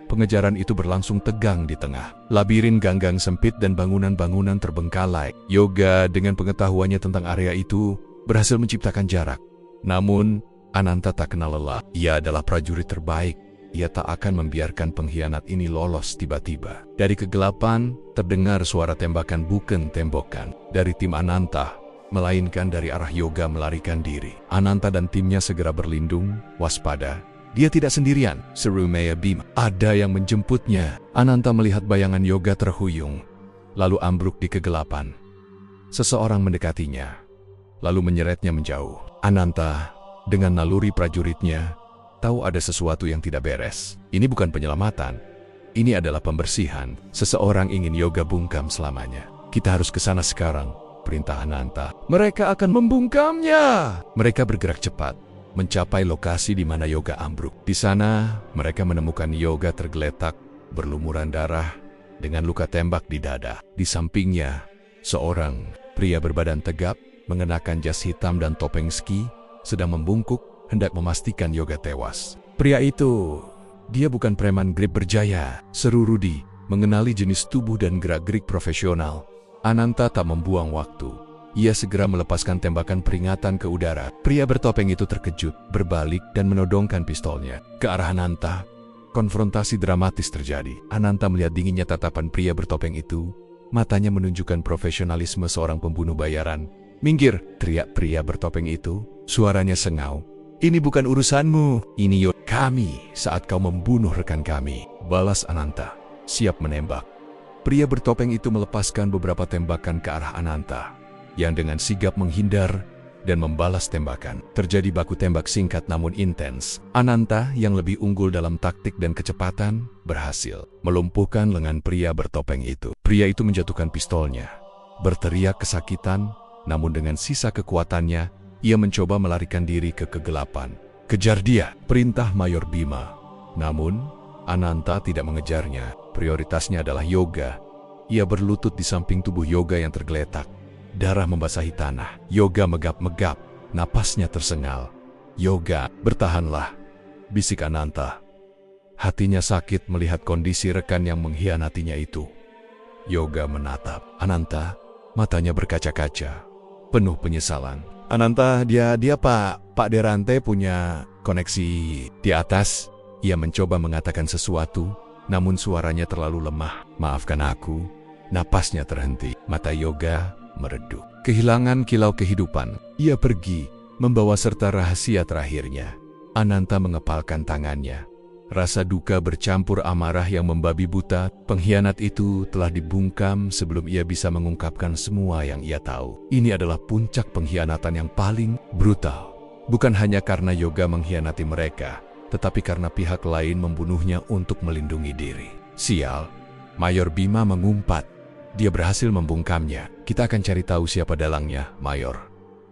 Pengejaran itu berlangsung tegang di tengah labirin ganggang sempit dan bangunan-bangunan terbengkalai. Yoga dengan pengetahuannya tentang area itu berhasil menciptakan jarak. Namun, Ananta tak kenal lelah. Ia adalah prajurit terbaik. Ia tak akan membiarkan pengkhianat ini lolos tiba-tiba. Dari kegelapan, terdengar suara tembakan bukan tembakan dari tim Ananta, melainkan dari arah Yoga melarikan diri. Ananta dan timnya segera berlindung, waspada, Dia tidak sendirian, seru Maya Bima. Ada yang menjemputnya. Ananta melihat bayangan Yoga terhuyung, lalu ambruk di kegelapan. Seseorang mendekatinya, lalu menyeretnya menjauh. Ananta, dengan naluri prajuritnya, tahu ada sesuatu yang tidak beres. Ini bukan penyelamatan, ini adalah pembersihan. Seseorang ingin Yoga bungkam selamanya. Kita harus ke sana sekarang, perintah Ananta. Mereka akan membungkamnya. Mereka bergerak cepat, mencapai lokasi di mana Yoga ambruk. Di sana, mereka menemukan Yoga tergeletak, berlumuran darah, dengan luka tembak di dada. Di sampingnya, seorang pria berbadan tegap, mengenakan jas hitam dan topeng ski, sedang membungkuk, hendak memastikan Yoga tewas. Pria itu, dia bukan preman grip berjaya, seru Rudi, mengenali jenis tubuh dan gerak-gerik profesional. Ananta tak membuang waktu. Ia segera melepaskan tembakan peringatan ke udara. Pria bertopeng itu terkejut, berbalik dan menodongkan pistolnya ke arah Ananta. Konfrontasi dramatis terjadi. Ananta melihat dinginnya tatapan pria bertopeng itu. Matanya menunjukkan profesionalisme seorang pembunuh bayaran. "Minggir!" teriak pria bertopeng itu. Suaranya sengau. "Ini bukan urusanmu. Ini kami saat kau membunuh rekan kami," balas Ananta, siap menembak. Pria bertopeng itu melepaskan beberapa tembakan ke arah Ananta, yang dengan sigap menghindar dan membalas tembakan. Terjadi baku tembak singkat namun intens. Ananta yang lebih unggul dalam taktik dan kecepatan berhasil melumpuhkan lengan pria bertopeng itu. Pria itu menjatuhkan pistolnya, berteriak kesakitan, namun dengan sisa kekuatannya, ia mencoba melarikan diri ke kegelapan. "Kejar dia!" perintah Mayor Bima. Namun, Ananta tidak mengejarnya. Prioritasnya adalah Yoga. Ia berlutut di samping tubuh Yoga yang tergeletak. Darah membasahi tanah. Yoga megap-megap, napasnya tersengal. "Yoga, bertahanlah," bisik Ananta. Hatinya sakit melihat kondisi rekan yang mengkhianatinya itu. Yoga menatap Ananta, matanya berkaca-kaca, penuh penyesalan. "Ananta, dia Pak Derante punya koneksi di atas." Ia mencoba mengatakan sesuatu, namun suaranya terlalu lemah. "Maafkan aku." Napasnya terhenti, mata Yoga meredup. Kehilangan kilau kehidupan. Ia pergi, membawa serta rahasia terakhirnya. Ananta mengepalkan tangannya. Rasa duka bercampur amarah yang membabi buta. Pengkhianat itu telah dibungkam sebelum ia bisa mengungkapkan semua yang ia tahu. Ini adalah puncak pengkhianatan yang paling brutal. Bukan hanya karena Yoga mengkhianati mereka, tetapi karena pihak lain membunuhnya untuk melindungi diri. Sial, Mayor Bima mengumpat. Dia berhasil membungkamnya. "Kita akan cari tahu siapa dalangnya, Mayor,"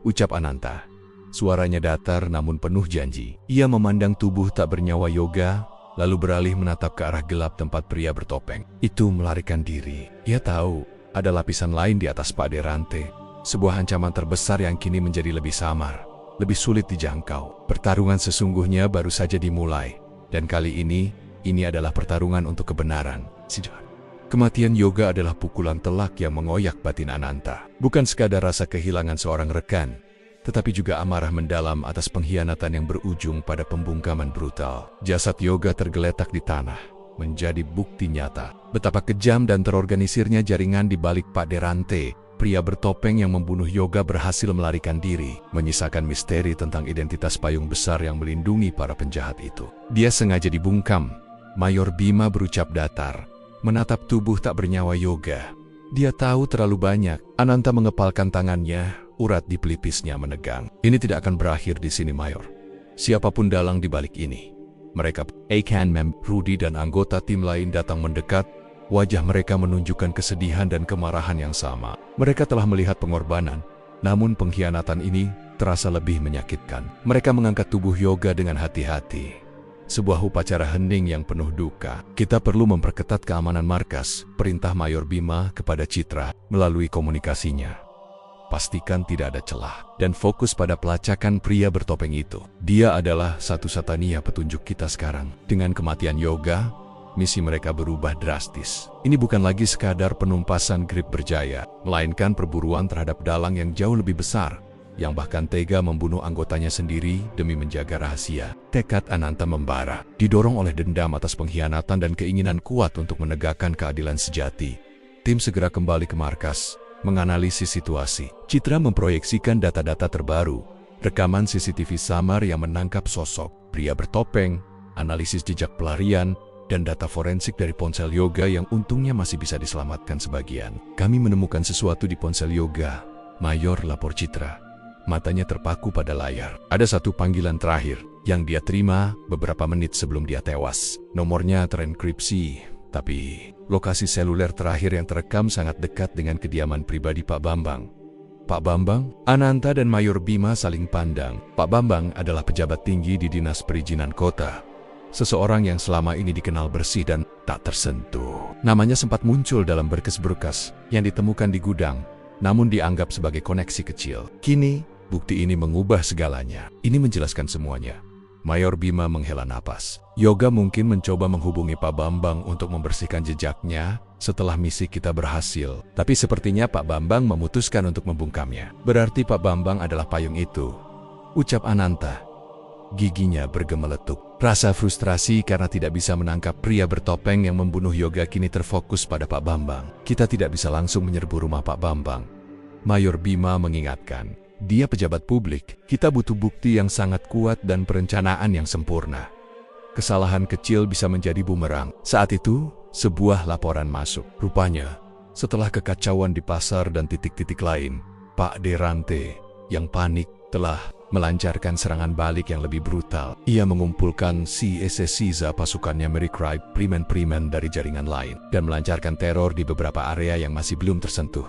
ucap Ananta. Suaranya datar namun penuh janji. Ia memandang tubuh tak bernyawa Yoga, lalu beralih menatap ke arah gelap tempat pria bertopeng itu melarikan diri. Ia tahu ada lapisan lain di atas Pak Derante, sebuah ancaman terbesar yang kini menjadi lebih samar, lebih sulit dijangkau. Pertarungan sesungguhnya baru saja dimulai, dan kali ini adalah pertarungan untuk kebenaran. Kematian Yoga adalah pukulan telak yang mengoyak batin Ananta. Bukan sekadar rasa kehilangan seorang rekan, tetapi juga amarah mendalam atas pengkhianatan yang berujung pada pembungkaman brutal. Jasad Yoga tergeletak di tanah, menjadi bukti nyata betapa kejam dan terorganisirnya jaringan di balik Pak Derante. Pria bertopeng yang membunuh Yoga berhasil melarikan diri, menyisakan misteri tentang identitas payung besar yang melindungi para penjahat itu. Dia sengaja dibungkam. Mayor Bima berucap datar, menatap tubuh tak bernyawa Yoga. Dia tahu terlalu banyak. Ananta mengepalkan tangannya, urat di pelipisnya menegang. "Ini tidak akan berakhir di sini, Mayor. Siapapun dalang di balik ini." Mereka, Akan Mem, Rudi dan anggota tim lain datang mendekat. Wajah mereka menunjukkan kesedihan dan kemarahan yang sama. Mereka telah melihat pengorbanan, namun pengkhianatan ini terasa lebih menyakitkan. Mereka mengangkat tubuh Yoga dengan hati-hati. Sebuah upacara hening yang penuh duka. "Kita perlu memperketat keamanan markas," perintah Mayor Bima kepada Citra melalui komunikasinya. "Pastikan tidak ada celah dan fokus pada pelacakan pria bertopeng itu. Dia adalah satu-satunya petunjuk kita sekarang." Dengan kematian Yoga, misi mereka berubah drastis. Ini bukan lagi sekadar penumpasan grip berjaya, melainkan perburuan terhadap dalang yang jauh lebih besar, yang bahkan tega membunuh anggotanya sendiri demi menjaga rahasia. Tekad Ananta membara, didorong oleh dendam atas pengkhianatan dan keinginan kuat untuk menegakkan keadilan sejati. Tim segera kembali ke markas, menganalisis situasi. Citra memproyeksikan data-data terbaru, rekaman CCTV samar yang menangkap sosok pria bertopeng analisis jejak pelarian, dan data forensik dari ponsel Yoga yang untungnya masih bisa diselamatkan sebagian. Kami menemukan sesuatu di ponsel Yoga. Mayor lapor Citra. Matanya terpaku pada layar. Ada satu panggilan terakhir yang dia terima beberapa menit sebelum dia tewas. Nomornya terenkripsi, tapi lokasi seluler terakhir yang terekam sangat dekat dengan kediaman pribadi Pak Bambang. Pak Bambang, Ananta dan Mayor Bima saling pandang. Pak Bambang adalah pejabat tinggi di Dinas Perizinan Kota. Seseorang yang selama ini dikenal bersih dan tak tersentuh. Namanya sempat muncul dalam berkas-berkas yang ditemukan di gudang, namun dianggap sebagai koneksi kecil. Kini, bukti ini mengubah segalanya. Ini menjelaskan semuanya. Mayor Bima menghela napas. Yoga mungkin mencoba menghubungi Pak Bambang untuk membersihkan jejaknya setelah misi kita berhasil. Tapi sepertinya Pak Bambang memutuskan untuk membungkamnya. Berarti Pak Bambang adalah payung itu, ucap Ananta. Giginya bergemeletuk. Rasa frustrasi karena tidak bisa menangkap pria bertopeng yang membunuh Yoga kini terfokus pada Pak Bambang. Kita tidak bisa langsung menyerbu rumah Pak Bambang. Mayor Bima mengingatkan. Dia pejabat publik. Kita butuh bukti yang sangat kuat dan perencanaan yang sempurna. Kesalahan kecil bisa menjadi bumerang. Saat itu, sebuah laporan masuk. Rupanya, setelah kekacauan di pasar dan titik-titik lain, Pak Derante yang panik telah melancarkan serangan balik yang lebih brutal. Ia mengumpulkan CSSIZA pasukannya merekrut preman-preman dari jaringan lain dan melancarkan teror di beberapa area yang masih belum tersentuh,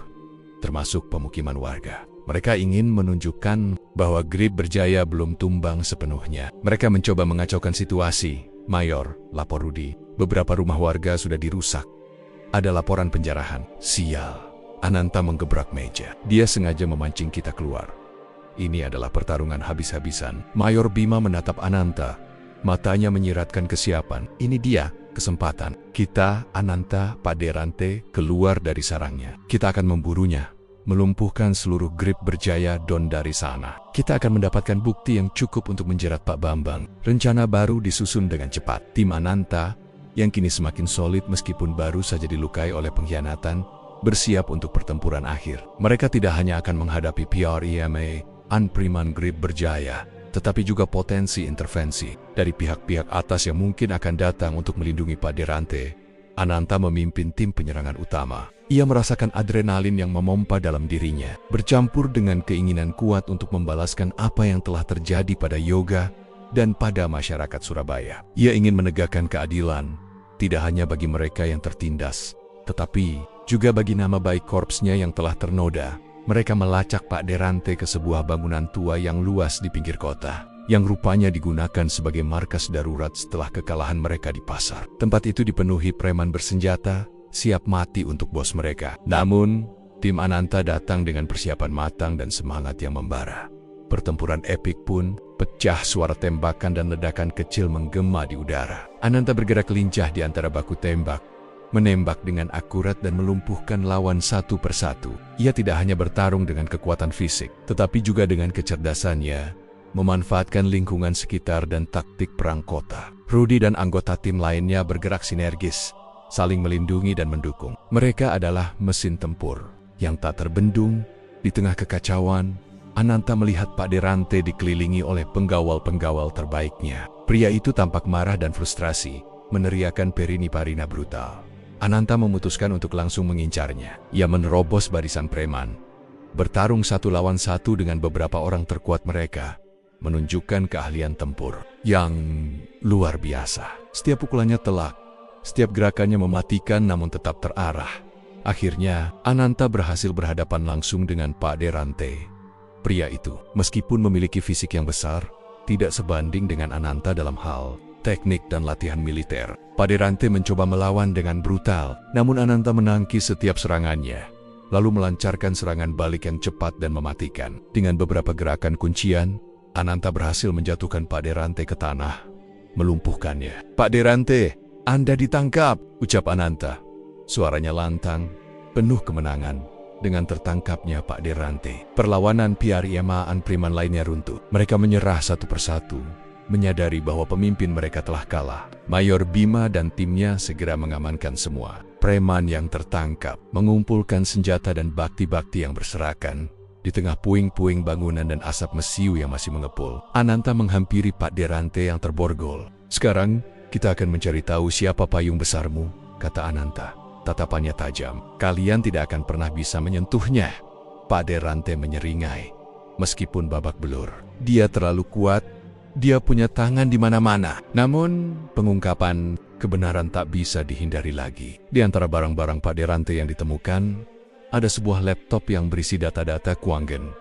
termasuk pemukiman warga. Mereka ingin menunjukkan bahwa Grip Berjaya belum tumbang sepenuhnya. Mereka mencoba mengacaukan situasi. Mayor, lapor Rudi, beberapa rumah warga sudah dirusak. Ada laporan penjarahan. Sial. Ananta menggebrak meja. Dia sengaja memancing kita keluar. Ini adalah pertarungan habis-habisan. Mayor Bima menatap Ananta. Matanya menyiratkan kesiapan. Ini dia, kesempatan. Kita, Ananta, Pak Derante, keluar dari sarangnya. Kita akan memburunya. Melumpuhkan seluruh Grip Berjaya Don dari sana. Kita akan mendapatkan bukti yang cukup untuk menjerat Pak Bambang. Rencana baru disusun dengan cepat. Tim Ananta, yang kini semakin solid meskipun baru saja dilukai oleh pengkhianatan, bersiap untuk pertempuran akhir. Mereka tidak hanya akan menghadapi PRIMA, Anpriman Grip Berjaya, tetapi juga potensi intervensi dari pihak-pihak atas yang mungkin akan datang untuk melindungi Pak Derante. Ananta memimpin tim penyerangan utama. Ia merasakan adrenalin yang memompa dalam dirinya, bercampur dengan keinginan kuat untuk membalaskan apa yang telah terjadi pada Yoga dan pada masyarakat Surabaya. Ia ingin menegakkan keadilan, tidak hanya bagi mereka yang tertindas, tetapi juga bagi nama baik korpsnya yang telah ternoda. Mereka melacak Pak Derante ke sebuah bangunan tua yang luas di pinggir kota, yang rupanya digunakan sebagai markas darurat setelah kekalahan mereka di pasar. Tempat itu dipenuhi preman bersenjata, siap mati untuk bos mereka. Namun, tim Ananta datang dengan persiapan matang dan semangat yang membara. Pertempuran epik pun pecah, suara tembakan dan ledakan kecil menggema di udara. Ananta bergerak lincah di antara baku tembak, menembak dengan akurat dan melumpuhkan lawan satu persatu. Ia tidak hanya bertarung dengan kekuatan fisik, tetapi juga dengan kecerdasannya, memanfaatkan lingkungan sekitar dan taktik perang kota. Rudi dan anggota tim lainnya bergerak sinergis, saling melindungi dan mendukung. Mereka adalah mesin tempur yang tak terbendung. Di tengah kekacauan, Ananta melihat Pak Derante dikelilingi oleh pengawal-pengawal terbaiknya. Pria itu tampak marah dan frustrasi, meneriakkan Parina brutal. Ananta memutuskan untuk langsung mengincarnya. Ia menerobos barisan preman, bertarung satu lawan satu dengan beberapa orang terkuat mereka, menunjukkan keahlian tempur yang luar biasa. Setiap pukulannya telak, setiap gerakannya mematikan namun tetap terarah. Akhirnya, Ananta berhasil berhadapan langsung dengan Pak Derante. Pria itu, meskipun memiliki fisik yang besar, tidak sebanding dengan Ananta dalam hal teknik dan latihan militer. Pak Derante mencoba melawan dengan brutal, namun Ananta menangkis setiap serangannya, lalu melancarkan serangan balik yang cepat dan mematikan. Dengan beberapa gerakan kuncian, Ananta berhasil menjatuhkan Pak Derante ke tanah, melumpuhkannya. "Pak Derante, Anda ditangkap," ucap Ananta. Suaranya lantang, penuh kemenangan. Dengan tertangkapnya Pak Derante, perlawanan PRIMA Anpriman lainnya runtuh. Mereka menyerah satu persatu, menyadari bahwa pemimpin mereka telah kalah. Mayor Bima dan timnya segera mengamankan semua preman yang tertangkap, mengumpulkan senjata dan bakti-bakti yang berserakan. Di tengah puing-puing bangunan dan asap mesiu yang masih mengepul, Ananta menghampiri Pak Derante yang terborgol. Sekarang, kita akan mencari tahu siapa payung besarmu, kata Ananta. Tatapannya tajam. Kalian tidak akan pernah bisa menyentuhnya. Pak De Rante menyeringai. Meskipun babak belur, dia terlalu kuat. Dia punya tangan di mana-mana. Namun, pengungkapan kebenaran tak bisa dihindari lagi. Di antara barang-barang Pak De Rante yang ditemukan, ada sebuah laptop yang berisi data-data Kuanggen,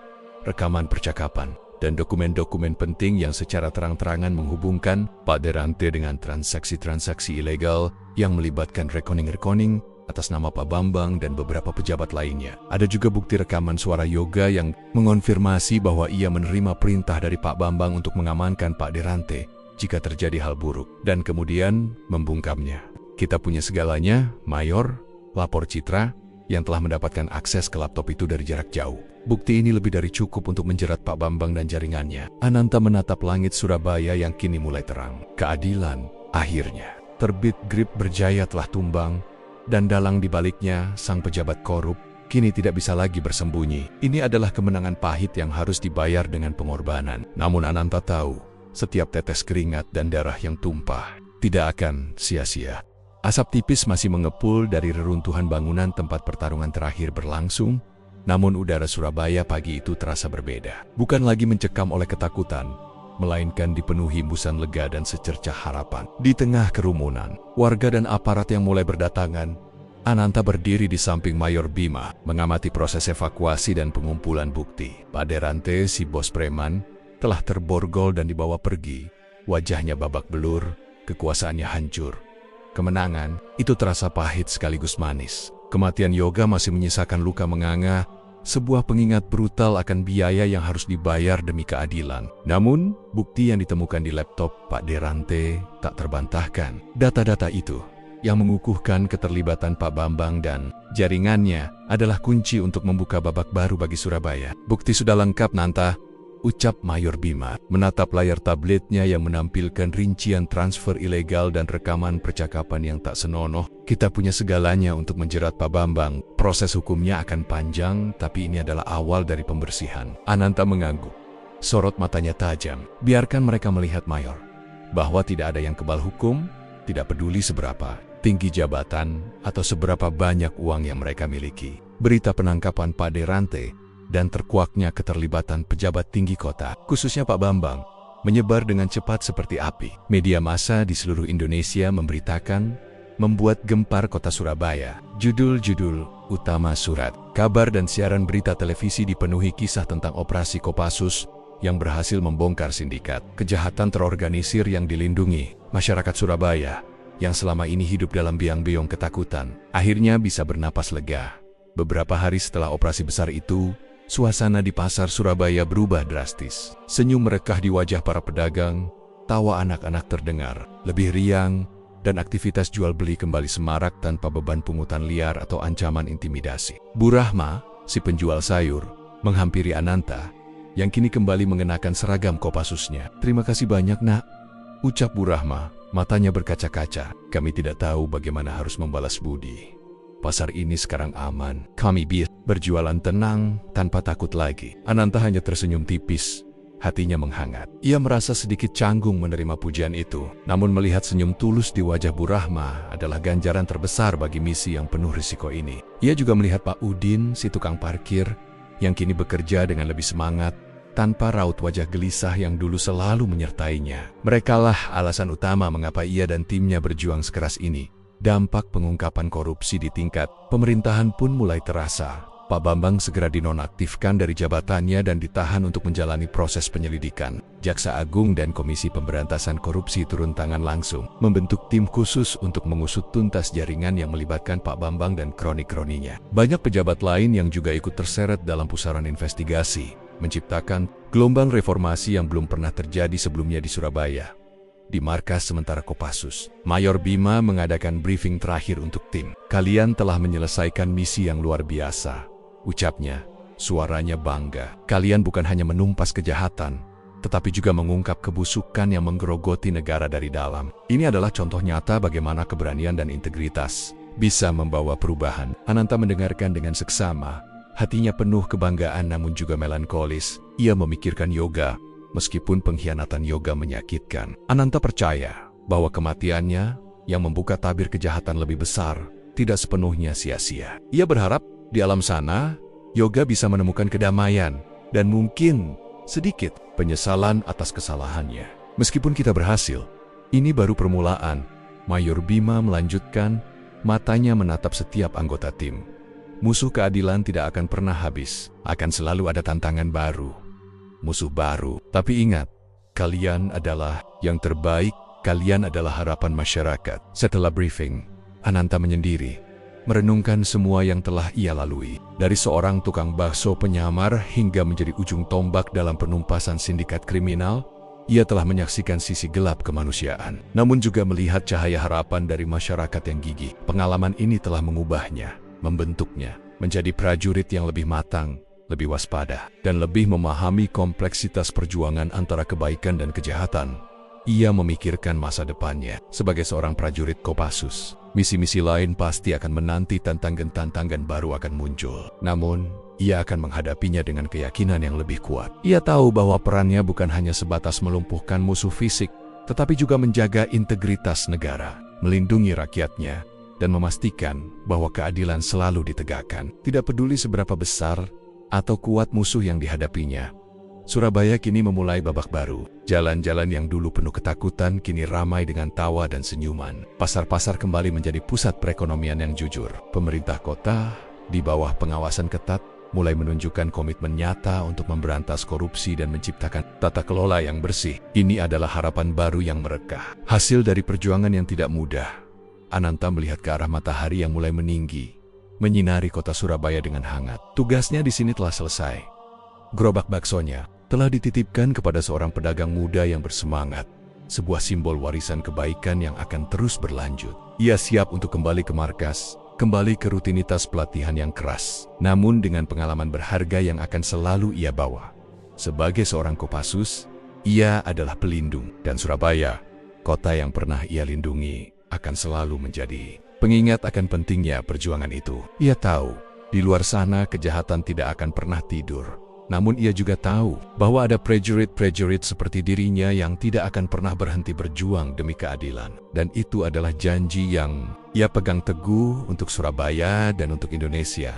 rekaman percakapan, dan dokumen-dokumen penting yang secara terang-terangan menghubungkan Pak De Rante dengan transaksi-transaksi ilegal yang melibatkan rekening-rekening atas nama Pak Bambang dan beberapa pejabat lainnya. Ada juga bukti rekaman suara Yoga yang mengonfirmasi bahwa ia menerima perintah dari Pak Bambang untuk mengamankan Pak De Rante jika terjadi hal buruk, dan kemudian membungkamnya. Kita punya segalanya, Mayor, lapor Citra, yang telah mendapatkan akses ke laptop itu dari jarak jauh. Bukti ini lebih dari cukup untuk menjerat Pak Bambang dan jaringannya. Ananta menatap langit Surabaya yang kini mulai terang. Keadilan, akhirnya. Terbit Grip Berjaya telah tumbang, dan dalang di baliknya, sang pejabat korup, kini tidak bisa lagi bersembunyi. Ini adalah kemenangan pahit yang harus dibayar dengan pengorbanan. Namun Ananta tahu, setiap tetes keringat dan darah yang tumpah tidak akan sia-sia. Asap tipis masih mengepul dari reruntuhan bangunan tempat pertarungan terakhir berlangsung, namun udara Surabaya pagi itu terasa berbeda. Bukan lagi mencekam oleh ketakutan, melainkan dipenuhi hembusan lega dan secercah harapan. Di tengah kerumunan, warga dan aparat yang mulai berdatangan, Ananta berdiri di samping Mayor Bima, mengamati proses evakuasi dan pengumpulan bukti. Pak De Rante, si bos preman, telah terborgol dan dibawa pergi. Wajahnya babak belur, kekuasaannya hancur. Kemenangan, itu terasa pahit sekaligus manis. Kematian Yoga masih menyisakan luka menganga, sebuah pengingat brutal akan biaya yang harus dibayar demi keadilan. Namun, bukti yang ditemukan di laptop Pak De Rante tak terbantahkan. Data-data itu yang mengukuhkan keterlibatan Pak Bambang dan jaringannya adalah kunci untuk membuka babak baru bagi Surabaya. Bukti sudah lengkap, Nanta, ucap Mayor Bima, menatap layar tabletnya yang menampilkan rincian transfer ilegal dan rekaman percakapan yang tak senonoh. Kita punya segalanya untuk menjerat Pak Bambang. Proses hukumnya akan panjang, tapi ini adalah awal dari pembersihan. Ananta mengangguk. Sorot matanya tajam. Biarkan mereka melihat, Mayor, bahwa tidak ada yang kebal hukum, tidak peduli seberapa tinggi jabatan atau seberapa banyak uang yang mereka miliki. Berita penangkapan Pak De Rante dan terkuaknya keterlibatan pejabat tinggi kota, khususnya Pak Bambang, menyebar dengan cepat seperti api. Media massa di seluruh Indonesia memberitakan, membuat gempar kota Surabaya. Judul-judul utama surat, kabar dan siaran berita televisi dipenuhi kisah tentang operasi Kopassus yang berhasil membongkar sindikat kejahatan terorganisir yang dilindungi. Masyarakat Surabaya yang selama ini hidup dalam biang-biang ketakutan, akhirnya bisa bernapas lega. Beberapa hari setelah operasi besar itu, suasana di pasar Surabaya berubah drastis. Senyum merekah di wajah para pedagang, tawa anak-anak terdengar, lebih riang, dan aktivitas jual beli kembali semarak tanpa beban pungutan liar atau ancaman intimidasi. Bu Rahma, si penjual sayur, menghampiri Ananta, yang kini kembali mengenakan seragam Kopassusnya. Terima kasih banyak, Nak, ucap Bu Rahma, matanya berkaca-kaca. Kami tidak tahu bagaimana harus membalas budi. Pasar ini sekarang aman. Kami bisa berjualan tenang, tanpa takut lagi. Ananta hanya tersenyum tipis, hatinya menghangat. Ia merasa sedikit canggung menerima pujian itu. Namun melihat senyum tulus di wajah Bu Rahma adalah ganjaran terbesar bagi misi yang penuh risiko ini. Ia juga melihat Pak Udin, si tukang parkir, yang kini bekerja dengan lebih semangat, tanpa raut wajah gelisah yang dulu selalu menyertainya. Merekalah alasan utama mengapa ia dan timnya berjuang sekeras ini. Dampak pengungkapan korupsi di tingkat pemerintahan pun mulai terasa. Pak Bambang segera dinonaktifkan dari jabatannya dan ditahan untuk menjalani proses penyelidikan. Jaksa Agung dan Komisi Pemberantasan Korupsi turun tangan langsung, membentuk tim khusus untuk mengusut tuntas jaringan yang melibatkan Pak Bambang dan kroni-kroninya. Banyak pejabat lain yang juga ikut terseret dalam pusaran investigasi, menciptakan gelombang reformasi yang belum pernah terjadi sebelumnya di Surabaya. Di markas sementara Kopassus, Mayor Bima mengadakan briefing terakhir untuk tim. Kalian telah menyelesaikan misi yang luar biasa, ucapnya, suaranya bangga. Kalian bukan hanya menumpas kejahatan, tetapi juga mengungkap kebusukan yang menggerogoti negara dari dalam. Ini adalah contoh nyata bagaimana keberanian dan integritas bisa membawa perubahan. Ananta mendengarkan dengan seksama, hatinya penuh kebanggaan namun juga melankolis. Ia memikirkan Yoga, meskipun pengkhianatan Yoga menyakitkan. Ananta percaya bahwa kematiannya yang membuka tabir kejahatan lebih besar tidak sepenuhnya sia-sia. Ia berharap di alam sana, Yoga bisa menemukan kedamaian dan mungkin sedikit penyesalan atas kesalahannya. Meskipun kita berhasil, ini baru permulaan. Mayor Bima melanjutkan, matanya menatap setiap anggota tim. Musuh keadilan tidak akan pernah habis, akan selalu ada tantangan baru, musuh baru. Tapi ingat, kalian adalah yang terbaik, kalian adalah harapan masyarakat. Setelah briefing, Ananta menyendiri, merenungkan semua yang telah ia lalui. Dari seorang tukang bakso penyamar hingga menjadi ujung tombak dalam penumpasan sindikat kriminal, ia telah menyaksikan sisi gelap kemanusiaan, namun juga melihat cahaya harapan dari masyarakat yang gigih. Pengalaman ini telah mengubahnya, membentuknya menjadi prajurit yang lebih matang, lebih waspada, dan lebih memahami kompleksitas perjuangan antara kebaikan dan kejahatan. Ia memikirkan masa depannya. Sebagai seorang prajurit Kopassus, misi-misi lain pasti akan menanti, tantangan-tantangan baru akan muncul. Namun, ia akan menghadapinya dengan keyakinan yang lebih kuat. Ia tahu bahwa perannya bukan hanya sebatas melumpuhkan musuh fisik, tetapi juga menjaga integritas negara, melindungi rakyatnya, dan memastikan bahwa keadilan selalu ditegakkan. Tidak peduli seberapa besar atau kuat musuh yang dihadapinya, Surabaya kini memulai babak baru. Jalan-jalan yang dulu penuh ketakutan kini ramai dengan tawa dan senyuman. Pasar-pasar kembali menjadi pusat perekonomian yang jujur. Pemerintah kota, di bawah pengawasan ketat, mulai menunjukkan komitmen nyata untuk memberantas korupsi dan menciptakan tata kelola yang bersih. Ini adalah harapan baru yang merekah. Hasil dari perjuangan yang tidak mudah. Ananta melihat ke arah matahari yang mulai meninggi, menyinari kota Surabaya dengan hangat. Tugasnya di sini telah selesai. Gerobak baksonya telah dititipkan kepada seorang pedagang muda yang bersemangat, sebuah simbol warisan kebaikan yang akan terus berlanjut. Ia siap untuk kembali ke markas, kembali ke rutinitas pelatihan yang keras, namun dengan pengalaman berharga yang akan selalu ia bawa. Sebagai seorang Kopassus, ia adalah pelindung, dan Surabaya, kota yang pernah ia lindungi, akan selalu menjadi pengingat akan pentingnya perjuangan itu. Ia tahu, di luar sana kejahatan tidak akan pernah tidur. Namun ia juga tahu bahwa ada prajurit-prajurit seperti dirinya yang tidak akan pernah berhenti berjuang demi keadilan. Dan itu adalah janji yang ia pegang teguh untuk Surabaya dan untuk Indonesia.